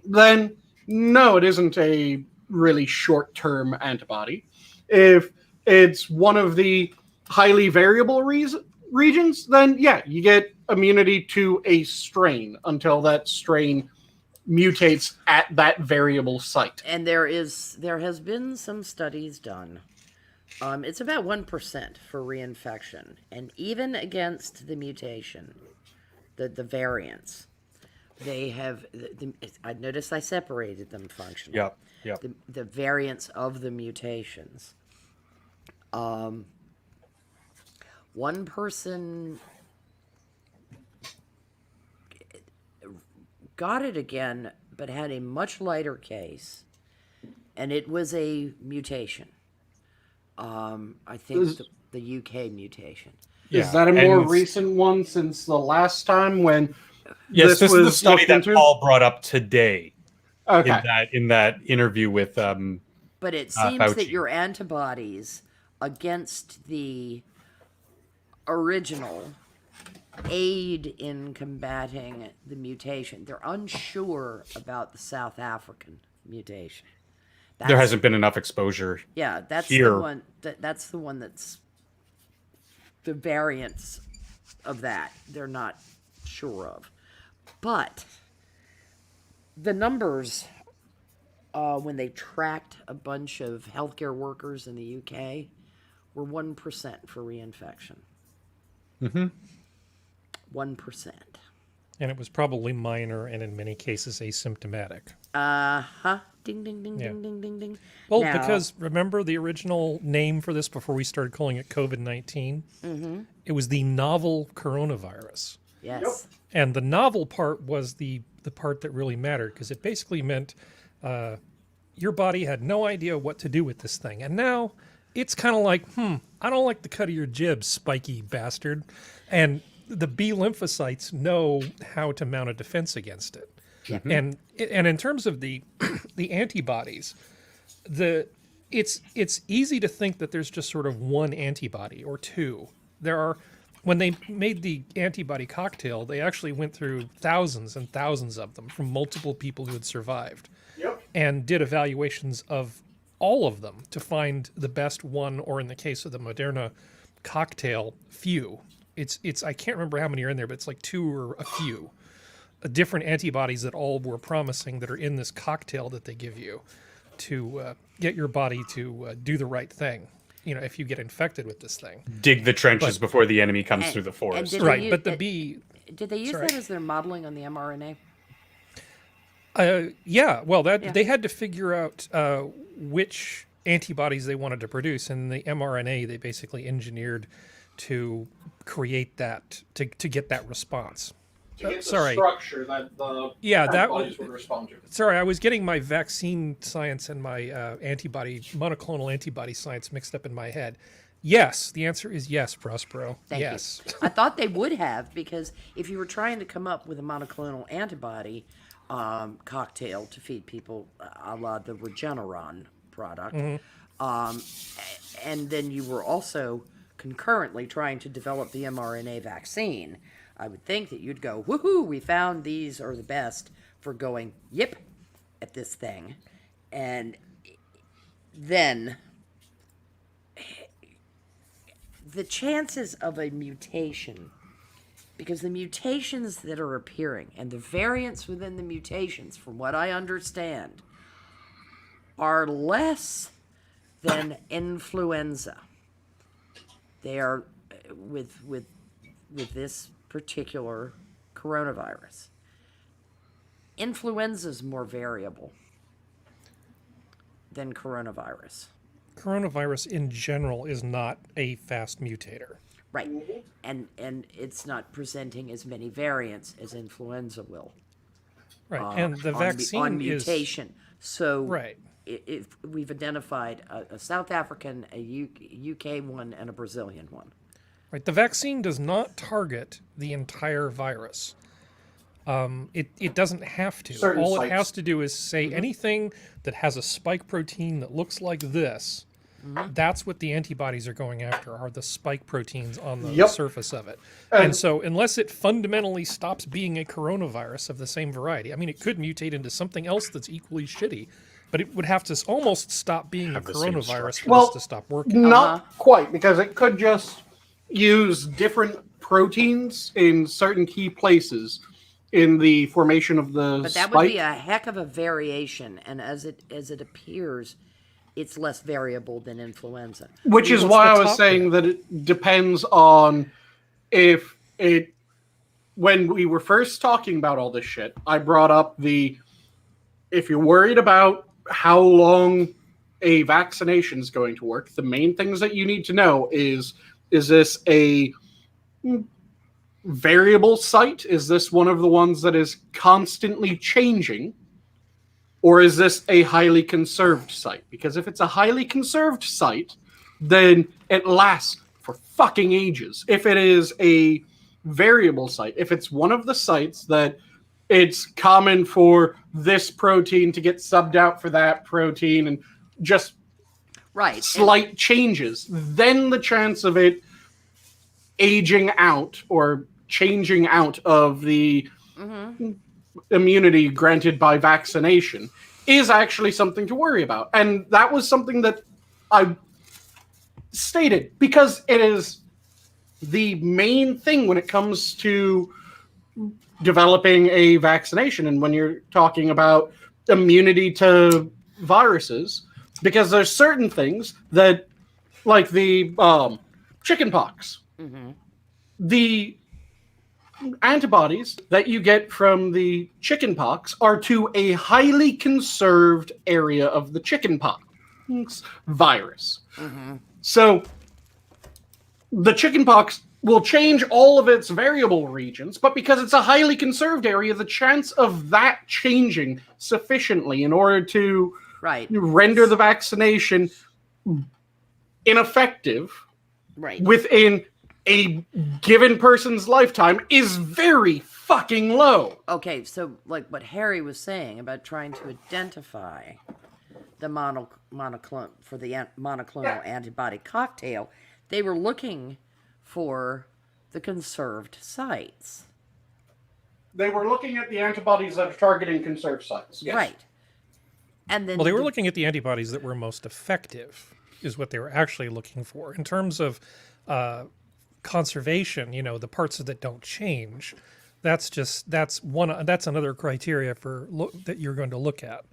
then no, it isn't a really short-term antibody. If it's one of the highly variable regions, then yeah, you get immunity to a strain until that strain mutates at that variable site. And there has been some studies done. It's about 1% for reinfection, and even against the mutation, the variants, they have. I noticed I separated them functionally. Yep. The variants of the mutations. One person got it again, but had a much lighter case, and it was a mutation. I think the UK mutation. Is that a more recent one since the last time when Yes, this is the study that into? Paul brought up today. Okay. In that interview with But it seems Fauci. that your antibodies against the original aid in combating the mutation. They're unsure about the South African mutation. there hasn't been enough exposure. Yeah, that's here. the one. That's the one that's the variants of that. They're not sure of, but the numbers when they tracked a bunch of healthcare workers in the UK were 1% for reinfection. 1%. And it was probably minor and in many cases asymptomatic. Uh-huh. Ding, ding, ding, Yeah. ding, ding, ding, ding. Well, Now- because remember the original name for this before we started calling it COVID-19? Mm-hmm. It was the novel coronavirus. Yes. And the novel part was the part that really mattered, because it basically meant your body had no idea what to do with this thing. And now it's kind of like, I don't like the cut of your jib, spiky bastard. And the B lymphocytes know how to mount a defense against it. And in terms of the the antibodies, it's easy to think that there's just sort of one antibody or two. When they made the antibody cocktail, they actually went through thousands and thousands of them from multiple people who had survived, and did evaluations of all of them to find the best one, or in the case of the Moderna cocktail, few. It's I can't remember how many are in there, but it's like two or a few different antibodies that all were promising that are in this cocktail that they give you to get your body to do the right thing. You know, if you get infected with this thing. Dig the trenches before the enemy comes through the forest. did Right, they but the use- B... Did they use Sorry. that as their modeling on the mRNA? Yeah, well, they had to figure out which antibodies they wanted to produce, and the mRNA they basically engineered to create that, to get that response. Sorry. structure that the Yeah, that antibodies was... would respond to. Sorry, I was getting my vaccine science and my monoclonal antibody science mixed up in my head. Yes, the answer is yes, Prospero. Thank yes. you. I thought they would have, because if you were trying to come up with a monoclonal antibody cocktail to feed people, a la the Regeneron product, and then you were also concurrently trying to develop the mRNA vaccine, I would think that you'd go, woohoo, we found these are the best for going, yip, at this thing. And then the chances of a mutation, because the mutations that are appearing and the variants within the mutations, from what I understand, are less than influenza. They are with this particular coronavirus. Influenza is more variable than coronavirus. Coronavirus in general is not a fast mutator. Right. And it's not presenting as many variants as influenza will. Right, and the vaccine on is... mutation. So Right. if we've identified a South African, a UK one, and a Brazilian one. Right, the vaccine does not target the entire virus. It doesn't have to. Certain All it sites. has to do is say anything that has a spike protein that looks like this. That's what the antibodies are going after, are the spike proteins on the Yep. surface of it. And so unless it fundamentally stops being a coronavirus of the same variety, I mean, it could mutate into something else that's equally shitty, but it would have to almost stop being a Have the same coronavirus for Well, this to stop working. Not quite, because it could just use different proteins in certain key places in the formation of the But that spike. would be a heck of a variation, and as it appears, it's less variable than influenza. Which is What's why the I was top saying that it depends on if it. When we were first talking about all this shit, I brought up if you're worried about how long a vaccination is going to work, the main things that you need to know is this a variable site? Is this one of the ones that is constantly changing? Or is this a highly conserved site? Because if it's a highly conserved site, then it lasts for fucking ages. If it is a variable site, if it's one of the sites that it's common for this protein to get subbed out for that protein and just Right. slight changes, then the chance of it aging out or changing out of the immunity granted by vaccination is actually something to worry about. And that was something that I stated because it is the main thing when it comes to developing a vaccination and when you're talking about immunity to viruses, because there's certain things that, like the chicken pox, the antibodies that you get from the chickenpox are to a highly conserved area of the chickenpox virus. So the chickenpox will change all of its variable regions, but because it's a highly conserved area, the chance of that changing sufficiently in order to render the vaccination ineffective within a given person's lifetime is very fucking low. Okay, so like what Harry was saying about trying to identify the monoclonal antibody cocktail, they were looking for the conserved sites. They were looking at the antibodies that are targeting conserved sites. Yes. Right. And then they were looking at the antibodies that were most effective, is what they were actually looking for. In terms of conservation, the parts that don't change, that's another criteria that you're going to look at.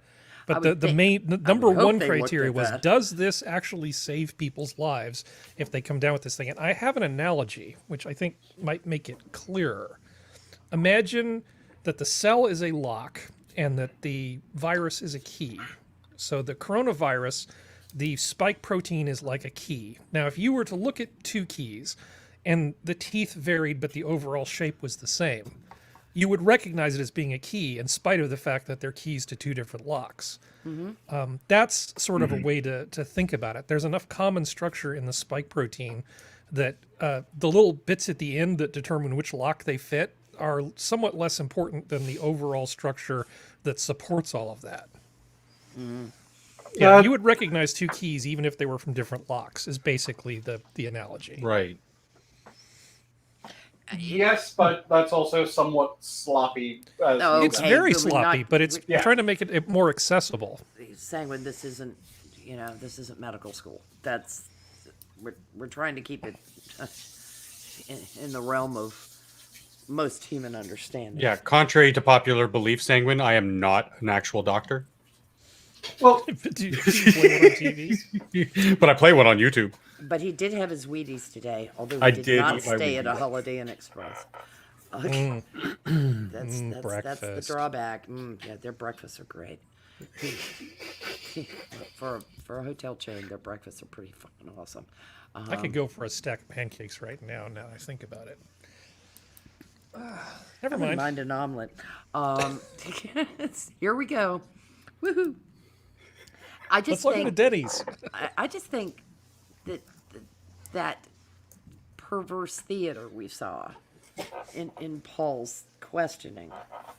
But the number one criteria was, does this actually save people's lives if they come down with this thing? And I have an analogy, which I think might make it clearer. Imagine that the cell is a lock and that the virus is a key. So the coronavirus, the spike protein is like a key. Now, if you were to look at two keys and the teeth varied, but the overall shape was the same, you would recognize it as being a key in spite of the fact that they're keys to two different locks. That's sort of a way to think about it. There's enough common structure in the spike protein that the little bits at the end that determine which lock they fit are somewhat less important than the overall structure that supports all of that. Yeah, you would recognize two keys even if they were from different locks, is basically the analogy. Right. Yes, but that's also somewhat sloppy. It's very sloppy, but it's trying to make it more accessible. Sanguine, this isn't medical school. We're trying to keep it in the realm of most human understanding. Yeah, contrary to popular belief, Sanguine, I am not an actual doctor. Well, do you play one on TV? But I play one on YouTube. But he did have his Wheaties today, although he did not stay at a Holiday Inn Express. That's the drawback. Yeah, their breakfasts are great. For a hotel chain, their breakfasts are pretty fucking awesome. I could go for a stack of pancakes right now. Now I think about it. Never mind an omelet. Here we go. Woohoo! Let's look at the Denny's. I just think that perverse theater we saw in Paul's questioning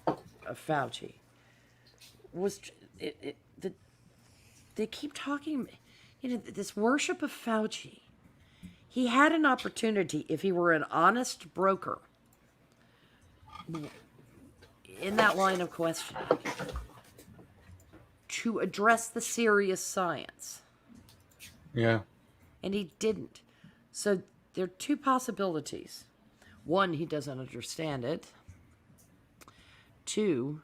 of Fauci was they keep talking, this worship of Fauci. He had an opportunity, if he were an honest broker in that line of questioning, to address the serious science. Yeah. And he didn't. So there are two possibilities. One, he doesn't understand it. Two,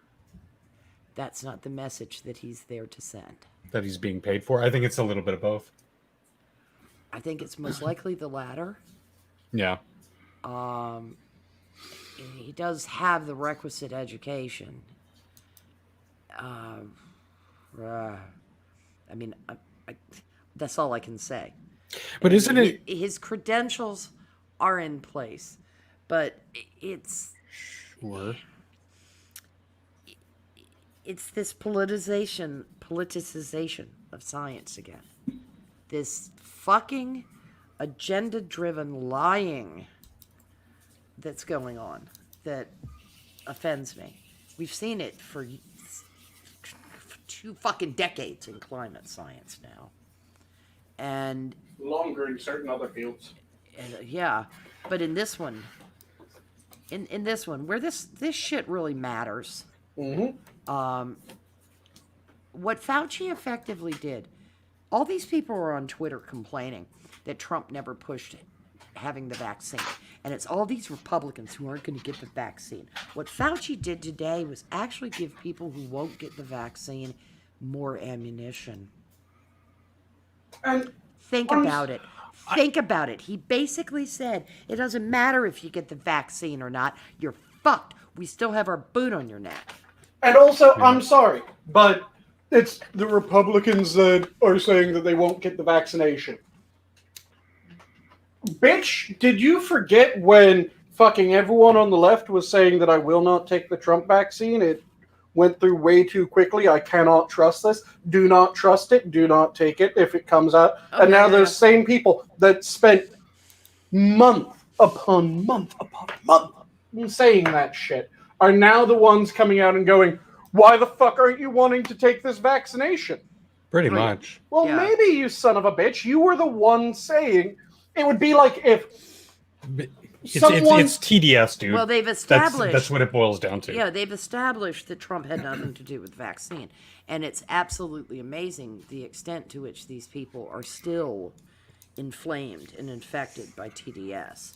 that's not the message that he's there to send. That he's being paid for? I think it's a little bit of both. I think it's most likely the latter. Yeah. He does have the requisite education. That's all I can say. But isn't it... His credentials are in place, but it's... Sure. It's this politicization of science again. This fucking agenda-driven lying that's going on that offends me. We've seen it for 2 fucking decades in climate science now. And longer in certain other fields. Yeah, but in this one, in this one, where this shit really matters, what Fauci effectively did, all these people were on Twitter complaining that Trump never pushed having the vaccine. And it's all these Republicans who aren't going to get the vaccine. What Fauci did today was actually give people who won't get the vaccine more ammunition. And Think about it. Think about it. He basically said, it doesn't matter if you get the vaccine or not. You're fucked. We still have our boot on your neck. And also, I'm sorry, but it's the Republicans that are saying that they won't get the vaccination. Bitch, did you forget when fucking everyone on the left was saying that I will not take the Trump vaccine? It went through way too quickly. I cannot trust this. Do not trust it. Do not take it if it comes out. And now those same people that spent month upon month upon month saying that shit are now the ones coming out and going, why the fuck aren't you wanting to take this vaccination? Pretty much. Well, maybe, you son of a bitch. You were the one saying. It would be like if it's TDS, dude. Well, they've established... That's what it boils down to. Yeah, they've established that Trump had nothing to do with the vaccine. And it's absolutely amazing the extent to which these people are still inflamed and infected by TDS.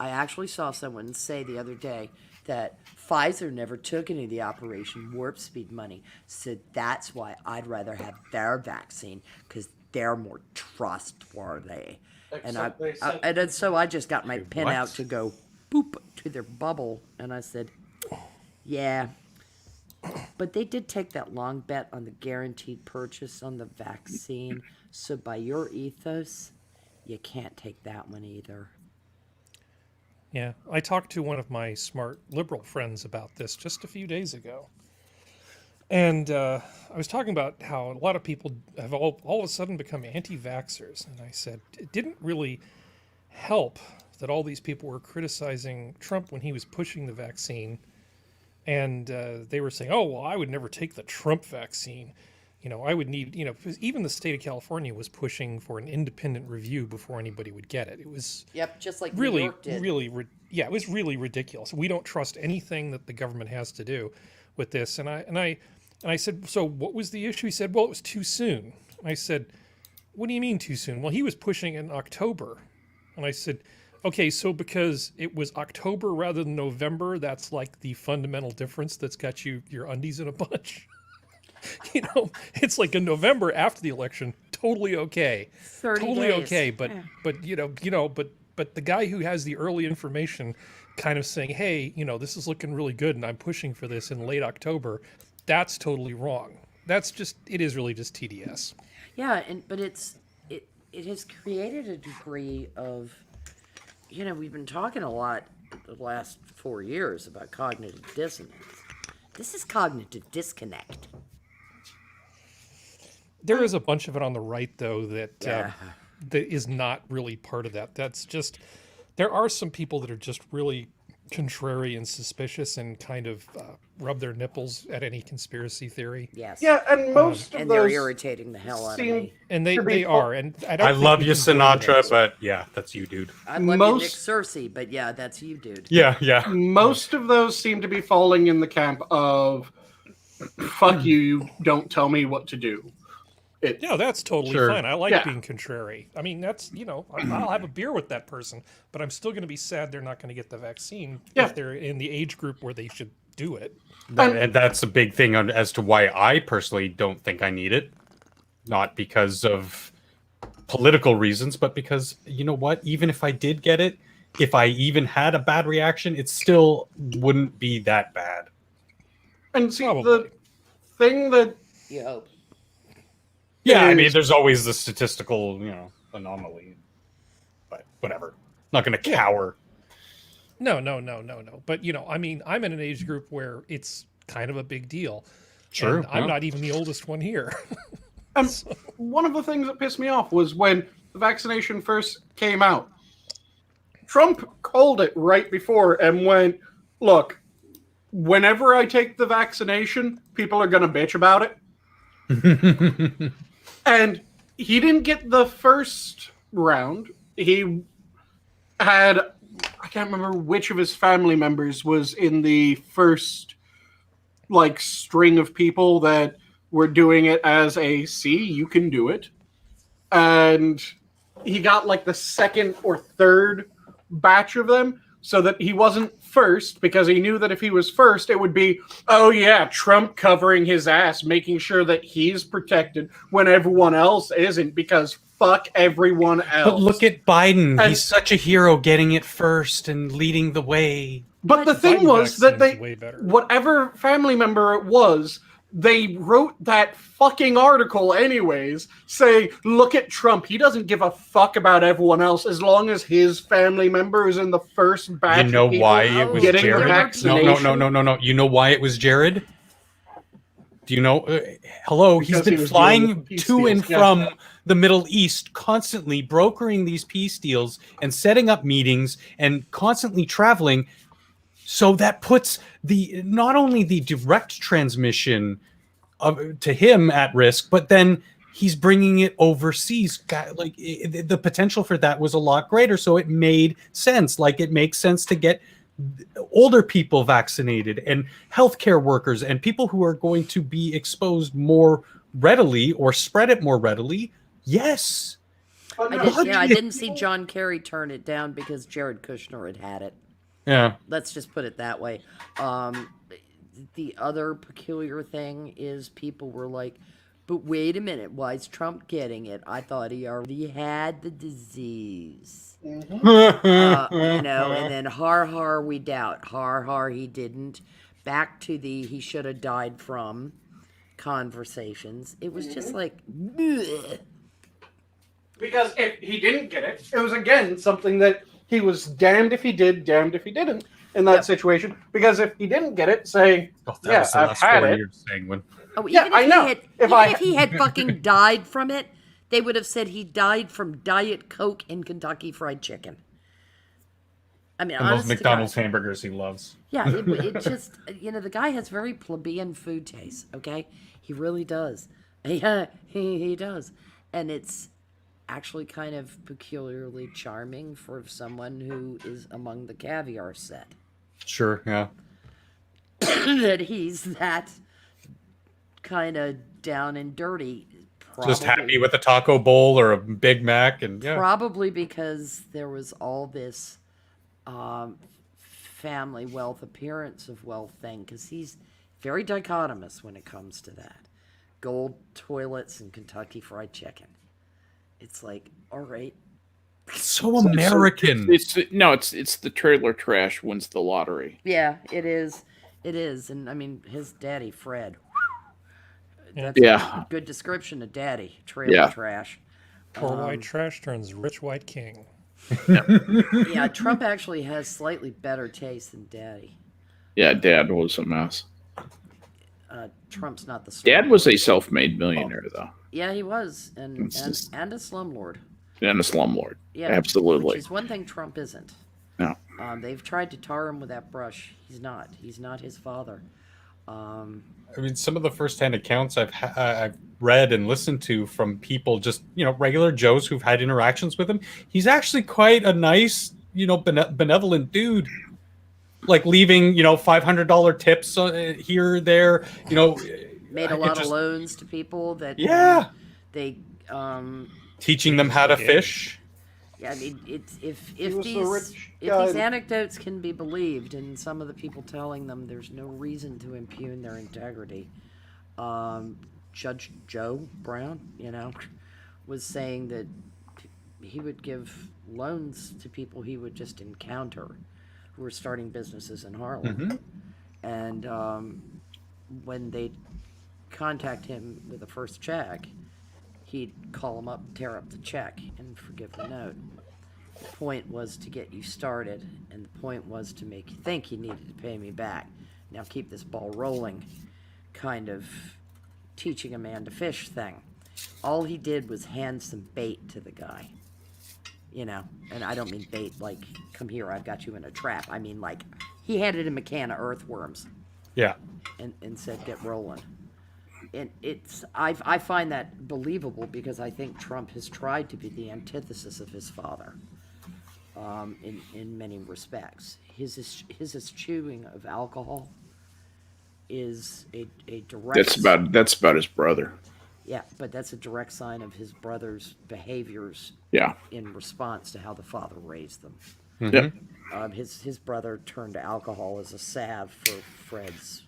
I actually saw someone say the other day that Pfizer never took any of the Operation Warp Speed money. So that's why I'd rather have their vaccine, because they're more trustworthy. And so I just got my pen out to go boop to their bubble, and I said, yeah. But they did take that long bet on the guaranteed purchase on the vaccine. So by your ethos, you can't take that one either. Yeah, I talked to one of my smart liberal friends about this just a few days ago. And I was talking about how a lot of people have all of a sudden become anti-vaxxers. And I said, it didn't really help that all these people were criticizing Trump when he was pushing the vaccine. And they were saying, oh, well, I would never take the Trump vaccine. I would need, because even the state of California was pushing for an independent review before anybody would get it. It was just like really, New York did. It was really ridiculous. We don't trust anything that the government has to do with this. And I said, so what was the issue? He said, well, it was too soon. And I said, what do you mean too soon? Well, he was pushing in October. And I said, okay, so because it was October rather than November, that's like the fundamental difference that's got you your undies in a bunch. It's like in November after the election, totally okay. 30 totally days. okay, but the guy who has the early information kind of saying, hey, this is looking really good and I'm pushing for this in late October, that's totally wrong. It is really just TDS. Yeah, but it has created a degree of, we've been talking a lot the last 4 years about cognitive dissonance. This is cognitive disconnect. There is a bunch of it on the right, though, that is not really part of that. That's just, there are some people that are just really contrary and suspicious and kind of rub their nipples at any conspiracy theory. Yes. Yeah, and most of and those they're irritating the hell out of me. And they are. And I love you, Sinatra, but yeah, that's you, dude. I love you, Nick Cersei, but yeah, that's you, dude. Yeah. Most of those seem to be falling in the camp of, fuck you don't tell me what to do. That's totally fine. I like being contrary. I mean, that's, I'll have a beer with that person, but I'm still going to be sad they're not going to get the vaccine if they're in the age group where they should do it. And that's a big thing as to why I personally don't think I need it. Not because of political reasons, but because, you know what? Even if I did get it, if I even had a bad reaction, it still wouldn't be that bad. And see, the thing that... You hope. Yeah, I mean, there's always the statistical, anomaly. But whatever. Not going to cower. No. But, I mean, I'm in an age group where it's kind of a big deal. Sure. And I'm not even the oldest one here. One of the things that pissed me off was when the vaccination first came out. Trump called it right before and went, look, whenever I take the vaccination, people are going to bitch about it. And he didn't get the first round. He had, I can't remember which of his family members was in the first, string of people that were doing it as a, see, you can do it. And he got, the second or third batch of them so that he wasn't first, because he knew that if he was first, it would be, oh yeah, Trump covering his ass, making sure that he's protected when everyone else isn't, because fuck everyone else. But look at Biden. And- He's such a hero, getting it first and leading the way. But the thing Biden was that vaccine's way better. whatever family member it was, they wrote that fucking article anyways, saying, look at Trump. He doesn't give a fuck about everyone else as long as his family member is in the first batch. You know of people why it was getting Jared? vaccination. No. You know why it was Jared? Do you know? Hello, Because he's been he was flying dealing with peace to and deals, yeah. from the Middle East, constantly brokering these peace deals and setting up meetings and constantly traveling. So that puts not only the direct transmission to him at risk, but then he's bringing it overseas. Like the potential for that was a lot greater. So it made sense. Like it makes sense to get older people vaccinated and healthcare workers and people who are going to be exposed more readily or spread it more readily. Yes. I didn't see John Kerry turn it down because Jared Kushner had it. Yeah. Let's just put it that way. The other peculiar thing is people were like, but wait a minute, why is Trump getting it? I thought he already had the disease. And then har, we doubt. Har, he didn't. Back to the he should have died from conversations. It was just like, bleh. Because if he didn't get it, it was again something that he was damned if he did, damned if he didn't in that situation. Because if he didn't get it, say, I've had it. Sanguine. Oh, Yeah, even I know. If he had fucking died from it, they would have said he died from Diet Coke and Kentucky Fried Chicken. I mean, And those honest to McDonald's God. hamburgers he loves. Yeah, it just, the guy has very plebeian food taste, okay? He really does. Yeah, he does. And it's actually kind of peculiarly charming for someone who is among the caviar set. Sure, yeah. That he's that kind of down and dirty. Just happy with a taco bowl or a Big Mac, and yeah. Probably because there was all this family wealth, appearance of wealth thing, because he's very dichotomous when it comes to that. Gold toilets and Kentucky Fried Chicken. It's like, all right. So American. It's the trailer trash wins the lottery. Yeah, it is. It is. And I mean, his daddy, Fred. That's Yeah. a good description of daddy. Trailer trash. Poor white trash turns rich white king. Yeah, Trump actually has slightly better taste than daddy. Yeah, Dad was a mess. Trump's not the Dad was a self-made millionaire, though, Yeah, he was. And It's just- a slumlord. and a slumlord. Yeah, Absolutely. Which is one thing Trump isn't. No. They've tried to tar him with that brush. He's not. He's not his father. I mean, some of the firsthand accounts I've read and listened to from people, just regular Joes who've had interactions with him. He's actually quite a nice, benevolent dude. Like leaving, $500 tips here or there. Made a lot of loans to people that. Yeah. They. Teaching them how to fish. Yeah, I mean, if was a rich these guy. anecdotes can be believed, and some of the people telling them, there's no reason to impugn their integrity. Judge Joe Brown, was saying that he would give loans to people he would just encounter who were starting businesses in Harlem, and when they contact him with a first check, he'd call them up, tear up the check, and forgive the note. The point was to get you started, and the point was to make you think you needed to pay me back. Now keep this ball rolling, kind of teaching a man to fish thing. All he did was hand some bait to the guy. And I don't mean bait like, come here, I've got you in a trap. I mean like, he handed him a can of earthworms Yeah. and said, get rolling. And I find that believable because I think Trump has tried to be the antithesis of his father, in many respects. His eschewing of alcohol is a direct. That's about his brother. Yeah, but that's a direct sign of his brother's behaviors. Yeah. In response to how the father raised them. Yeah. His brother turned to alcohol as a salve for Fred's.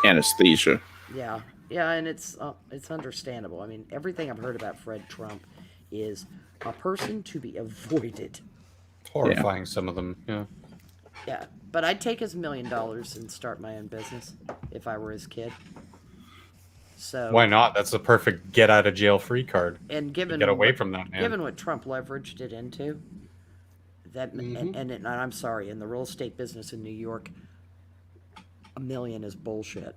Anesthesia. Yeah, Yeah, and it's understandable. I mean, everything I've heard about Fred Trump is a person to be avoided. Horrifying, some of them. Yeah. Yeah, but I'd take his $1 million and start my own business if I were his kid. So Why not? That's the perfect get out of jail free card. and given Get away what, from that, man. given what Trump leveraged it into, that and I'm sorry, in the real estate business in New York, $1 million is bullshit.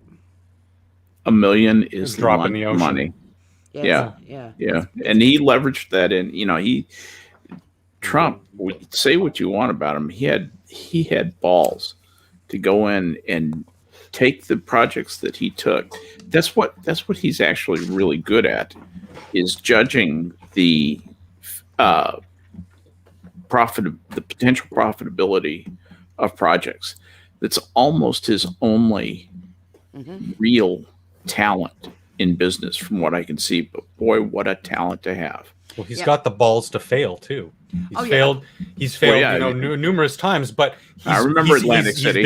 $1 million is A drop in the ocean. money. Yeah, Yeah. yeah. And he leveraged that in. Trump. Say what you want about him. He had balls to go in and take the projects that he took. That's what he's actually really good at, is judging the the potential profitability of projects. That's almost his only real talent in business, from what I can see. But boy, what a talent to have! Well, he's got the balls to fail too. He's failed. He's failed, numerous times. But I remember Atlantic City.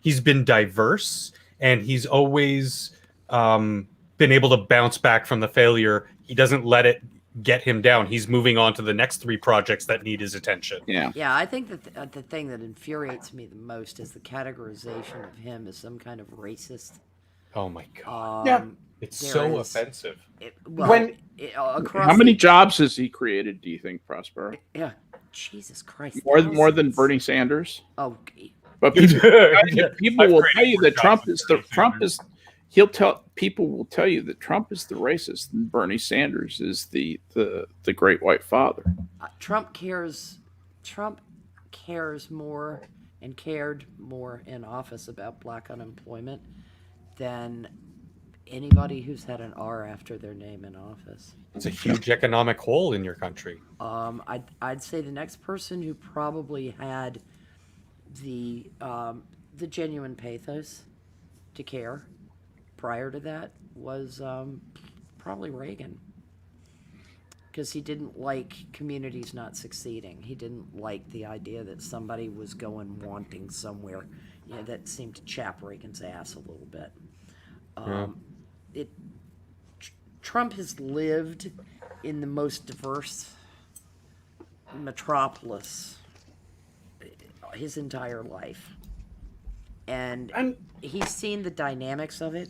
He's been diverse, and he's always been able to bounce back from the failure. He doesn't let it get him down. He's moving on to the next 3 projects that need his attention. Yeah, I think that the thing that infuriates me the most is the categorization of him as some kind of racist. Oh my god! It's so offensive. How many jobs has he created, do you think, Prospero? Yeah, Jesus Christ. More than Bernie Sanders? Oh, but people will tell you that people will tell you that Trump is the racist and Bernie Sanders is the great white father. Trump cares more and cared more in office about black unemployment than anybody who's had an R after their name in office. It's a huge economic hole in your country. I'd say the next person who probably had the genuine pathos to care prior to that was probably Reagan, because he didn't like communities not succeeding. He didn't like the idea that somebody was going wanting somewhere. That seemed to chap Reagan's ass a little bit. Trump has lived in the most diverse metropolis his entire life, and he's seen the dynamics of it.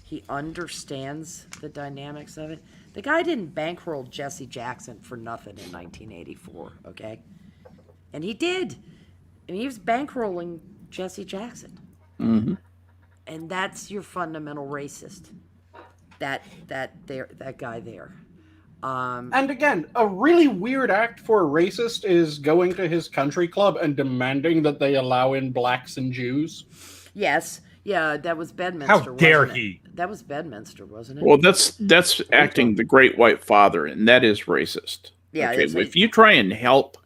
He understands the dynamics of it. The guy didn't bankroll Jesse Jackson for nothing in 1984, okay? And he did. I mean, he was bankrolling Jesse Jackson. Mm-hmm. And that's your fundamental racist. That guy there. And again, a really weird act for a racist is going to his country club and demanding that they allow in blacks and Jews. Yes. Yeah, that was Bedminster. How dare he? That was Bedminster, wasn't it? Well, that's acting the great white father, and that is racist. Yeah. Okay? If you try and help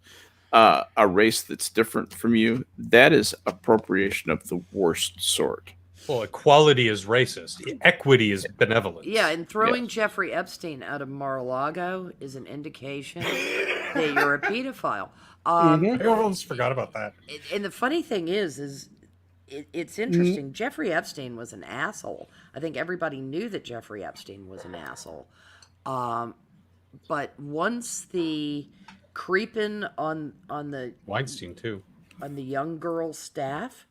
a race that's different from you, that is appropriation of the worst sort. Well, equality is racist. Equity is benevolent. Yeah, and throwing Jeffrey Epstein out of Mar-a-Lago is an indication that you're a pedophile. I almost forgot about that. And the funny thing is it's interesting. Jeffrey Epstein was an asshole. I think everybody knew that Jeffrey Epstein was an asshole. But once the creeping on the Weinstein too, on the young girl's staff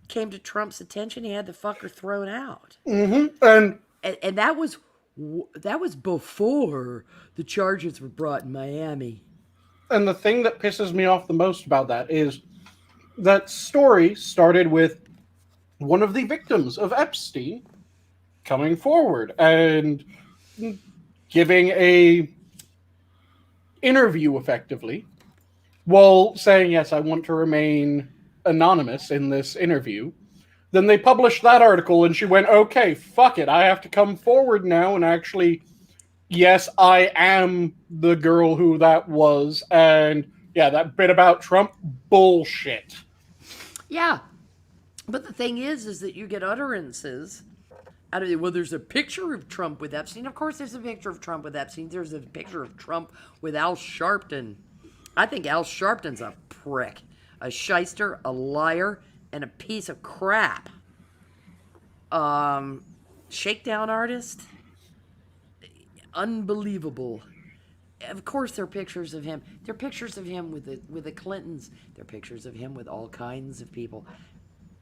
came to Trump's attention, he had the fucker thrown out. And that was before the charges were brought in Miami. And the thing that pisses me off the most about that is that story started with one of the victims of Epstein coming forward and giving a interview effectively while saying, yes, I want to remain anonymous in this interview. Then they published that article and she went, okay, fuck it, I have to come forward now and actually, yes, I am the girl who that was. And yeah, that bit about Trump, bullshit. Yeah, but the thing is that you get utterances out of it. Well, there's a picture of Trump with Epstein. Of course there's a picture of Trump with Epstein. There's a picture of Trump with Al Sharpton. I think Al Sharpton's a prick, a shyster, a liar, and a piece of crap. shakedown artist, unbelievable. Of course, there are pictures of him. There are pictures of him with the Clintons. There are pictures of him with all kinds of people.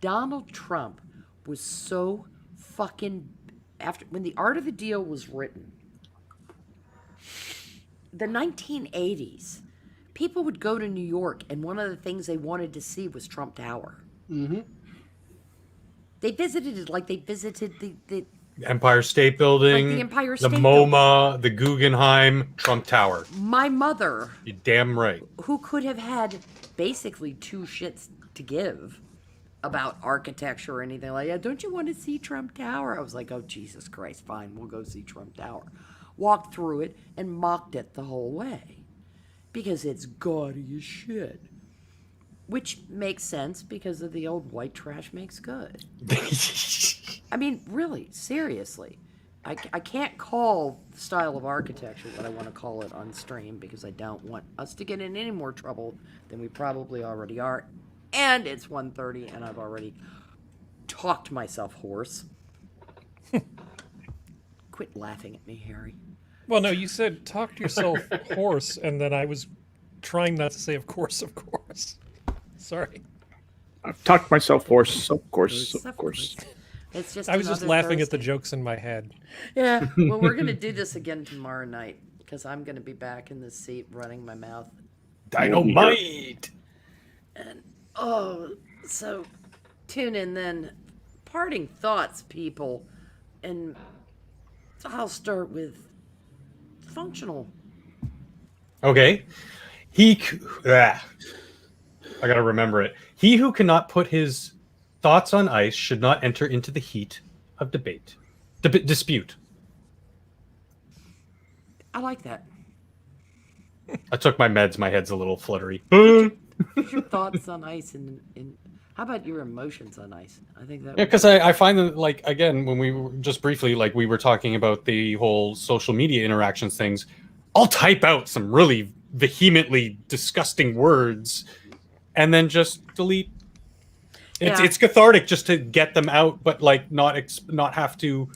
Donald Trump was so fucking when the Art of the Deal was written, the 1980s, people would go to New York, and one of the things they wanted to see was Trump Tower. Mm-hmm. They visited it like they visited the Empire State Building, Like the Empire the State MoMA, the Guggenheim, Trump Tower. my mother, You're damn right. who could have had basically two shits to give about architecture or anything like that. Don't you want to see Trump Tower? I was like, oh, Jesus Christ, fine, we'll go see Trump Tower. Walked through it and mocked it the whole way because it's gaudy as shit. Which makes sense because of the old white trash makes good. I mean, really, seriously. I can't call the style of architecture what I want to call it on stream because I don't want us to get in any more trouble than we probably already are. And it's 1:30 and I've already talked myself hoarse. Quit laughing at me, Harry. Well, no, you said talk to yourself hoarse, and then I was trying not to say of course, of course. Sorry. I've talked myself hoarse, of course, of course. It's just I was just another laughing at the Thursday. jokes in my head. Yeah, well, we're going to do this again tomorrow night because I'm going to be back in the seat running my mouth. Dynamite! So tune in then. Parting thoughts, people. And I'll start with functional. Okay. I gotta remember it. He who cannot put his thoughts on ice should not enter into the heat of debate. Dispute. I like that. I took my meds. My head's a little fluttery. Put your thoughts on ice and how about your emotions on ice? I think that. Yeah, because I find that, like, again, when we were just briefly, like, we were talking about the whole social media interactions things, I'll type out some really vehemently disgusting words and then just delete. It's cathartic just to get them out, but like not have to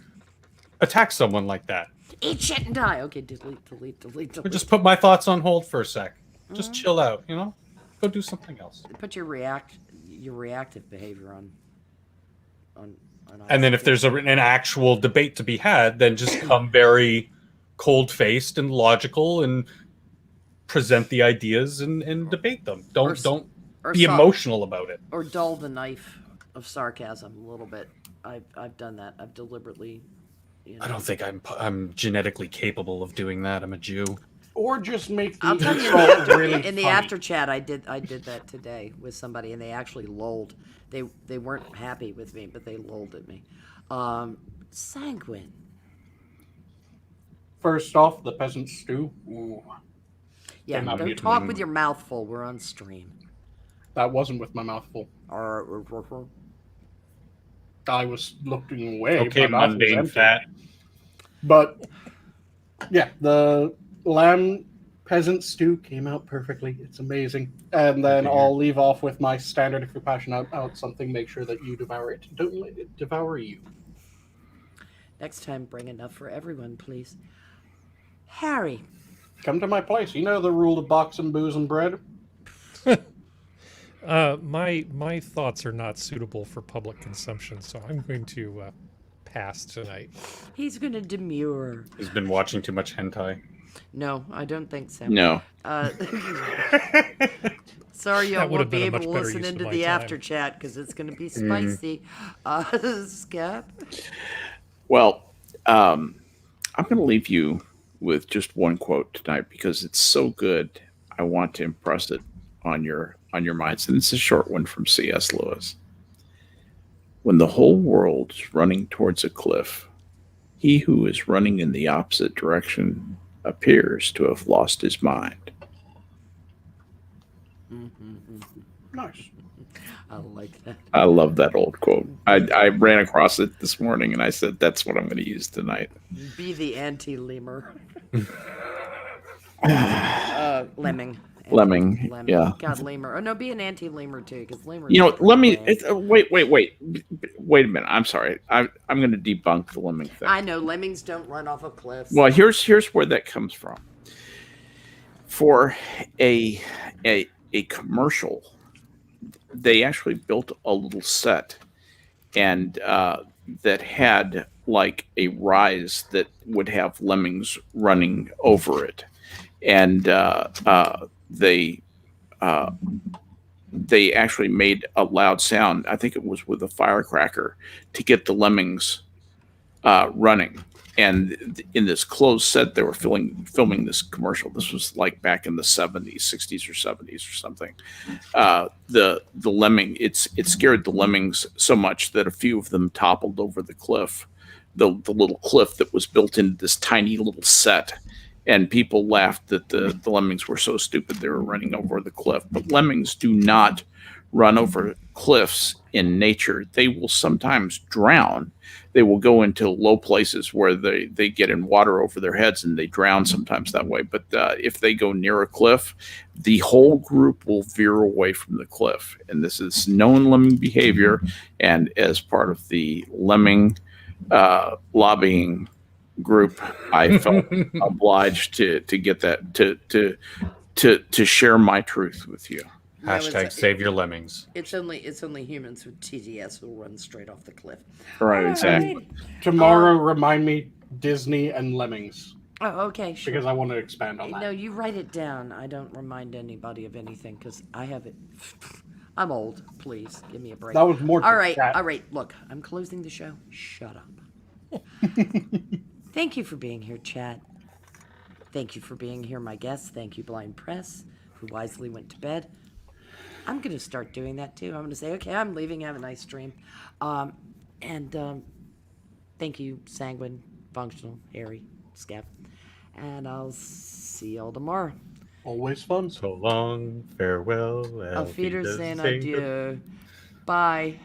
attack someone like that. Eat shit and die. Okay, delete. Or just put my thoughts on hold for a sec. Just chill out, you know? Go do something else. Put your reactive behavior on And then if there's an actual debate to be had, then just come very cold-faced and logical and present the ideas and debate them. Don't be emotional about it. Or dull the knife of sarcasm a little bit. I've done that. I've deliberately. I don't think I'm genetically capable of doing that. I'm a Jew. Or just make the I'll tell you insult really in the funny. after chat, I did that today with somebody, and they actually lolled. They weren't happy with me, but they lolled at me. Sanguine. First off, the peasant stew. Ooh, Yeah, Came out don't muted. talk with your mouth full. We're on stream. that wasn't with my mouth full. I was looking away. Okay, My mouth was mundane empty. fat. But yeah, the lamb peasant stew came out perfectly. It's amazing. And then I'll leave off with my standard: if you're passionate about something, make sure that you devour it. Don't let it devour you. Next time, bring enough for everyone, please. Harry. Come to my place. You know the rule of boxing, booze, and bread. My thoughts are not suitable for public consumption, so I'm going to pass tonight. He's going to demur. He's been watching too much hentai. No, I don't think so. No. Sorry, y'all That would have won't be been a able much to better listen use of into my the time. after chat because it's going to be spicy. Skep. Well, I'm going to leave you with just one quote tonight because it's so good. I want to impress it on your minds, and it's a short one from C.S. Lewis. When the whole world is running towards a cliff, he who is running in the opposite direction appears to have lost his mind. Nice. I like that. I love that old quote. I ran across it this morning, and I said, that's what I'm going to use tonight. Be the anti-lemur. Lemming. Lemming, yeah. God, lemur. Oh no, be an anti-lemur too, because lemur. You know, let me wait a minute. I'm sorry. I'm going to debunk the lemming thing. I know lemmings don't run off of cliffs. Well, here's where that comes from. For a commercial, they actually built a little set, and that had like a rise that would have lemmings running over it, and they actually made a loud sound. I think it was with a firecracker to get the lemmings running. And in this closed set, they were filming this commercial. This was like back in the 70s, 60s or 70s or something. The lemming, it scared the lemmings so much that a few of them toppled over the cliff, the little cliff that was built into this tiny little set. And people laughed that the lemmings were so stupid they were running over the cliff. But lemmings do not run over cliffs in nature. They will sometimes drown. They will go into low places where they get in water over their heads and they drown sometimes that way. But if they go near a cliff, the whole group will veer away from the cliff. And this is known lemming behavior. And as part of the lemming lobbying group, I felt obliged to get that to share my truth with you. Hashtag save your lemmings. It's only humans with TDS who run straight off the cliff. Right, exactly. Tomorrow, remind me Disney and lemmings, Oh, okay, sure. because I want to expand on that. No, you write it down. I don't remind anybody of anything because I have it. I'm old. Please give me a break. That was more. All right, chat. all right. Look, I'm closing the show. Shut up. Thank you for being here, chat. Thank you for being here, my guests. Thank you, Blind Press, who wisely went to bed. I'm going to start doing that too. I'm going to say, okay, I'm leaving. Have a nice stream. Thank you, Sanguine, Functional, Harry, Skep. And I'll see y'all tomorrow. Always fun. So long, farewell. Auf Wiedersehen, adieu. Bye.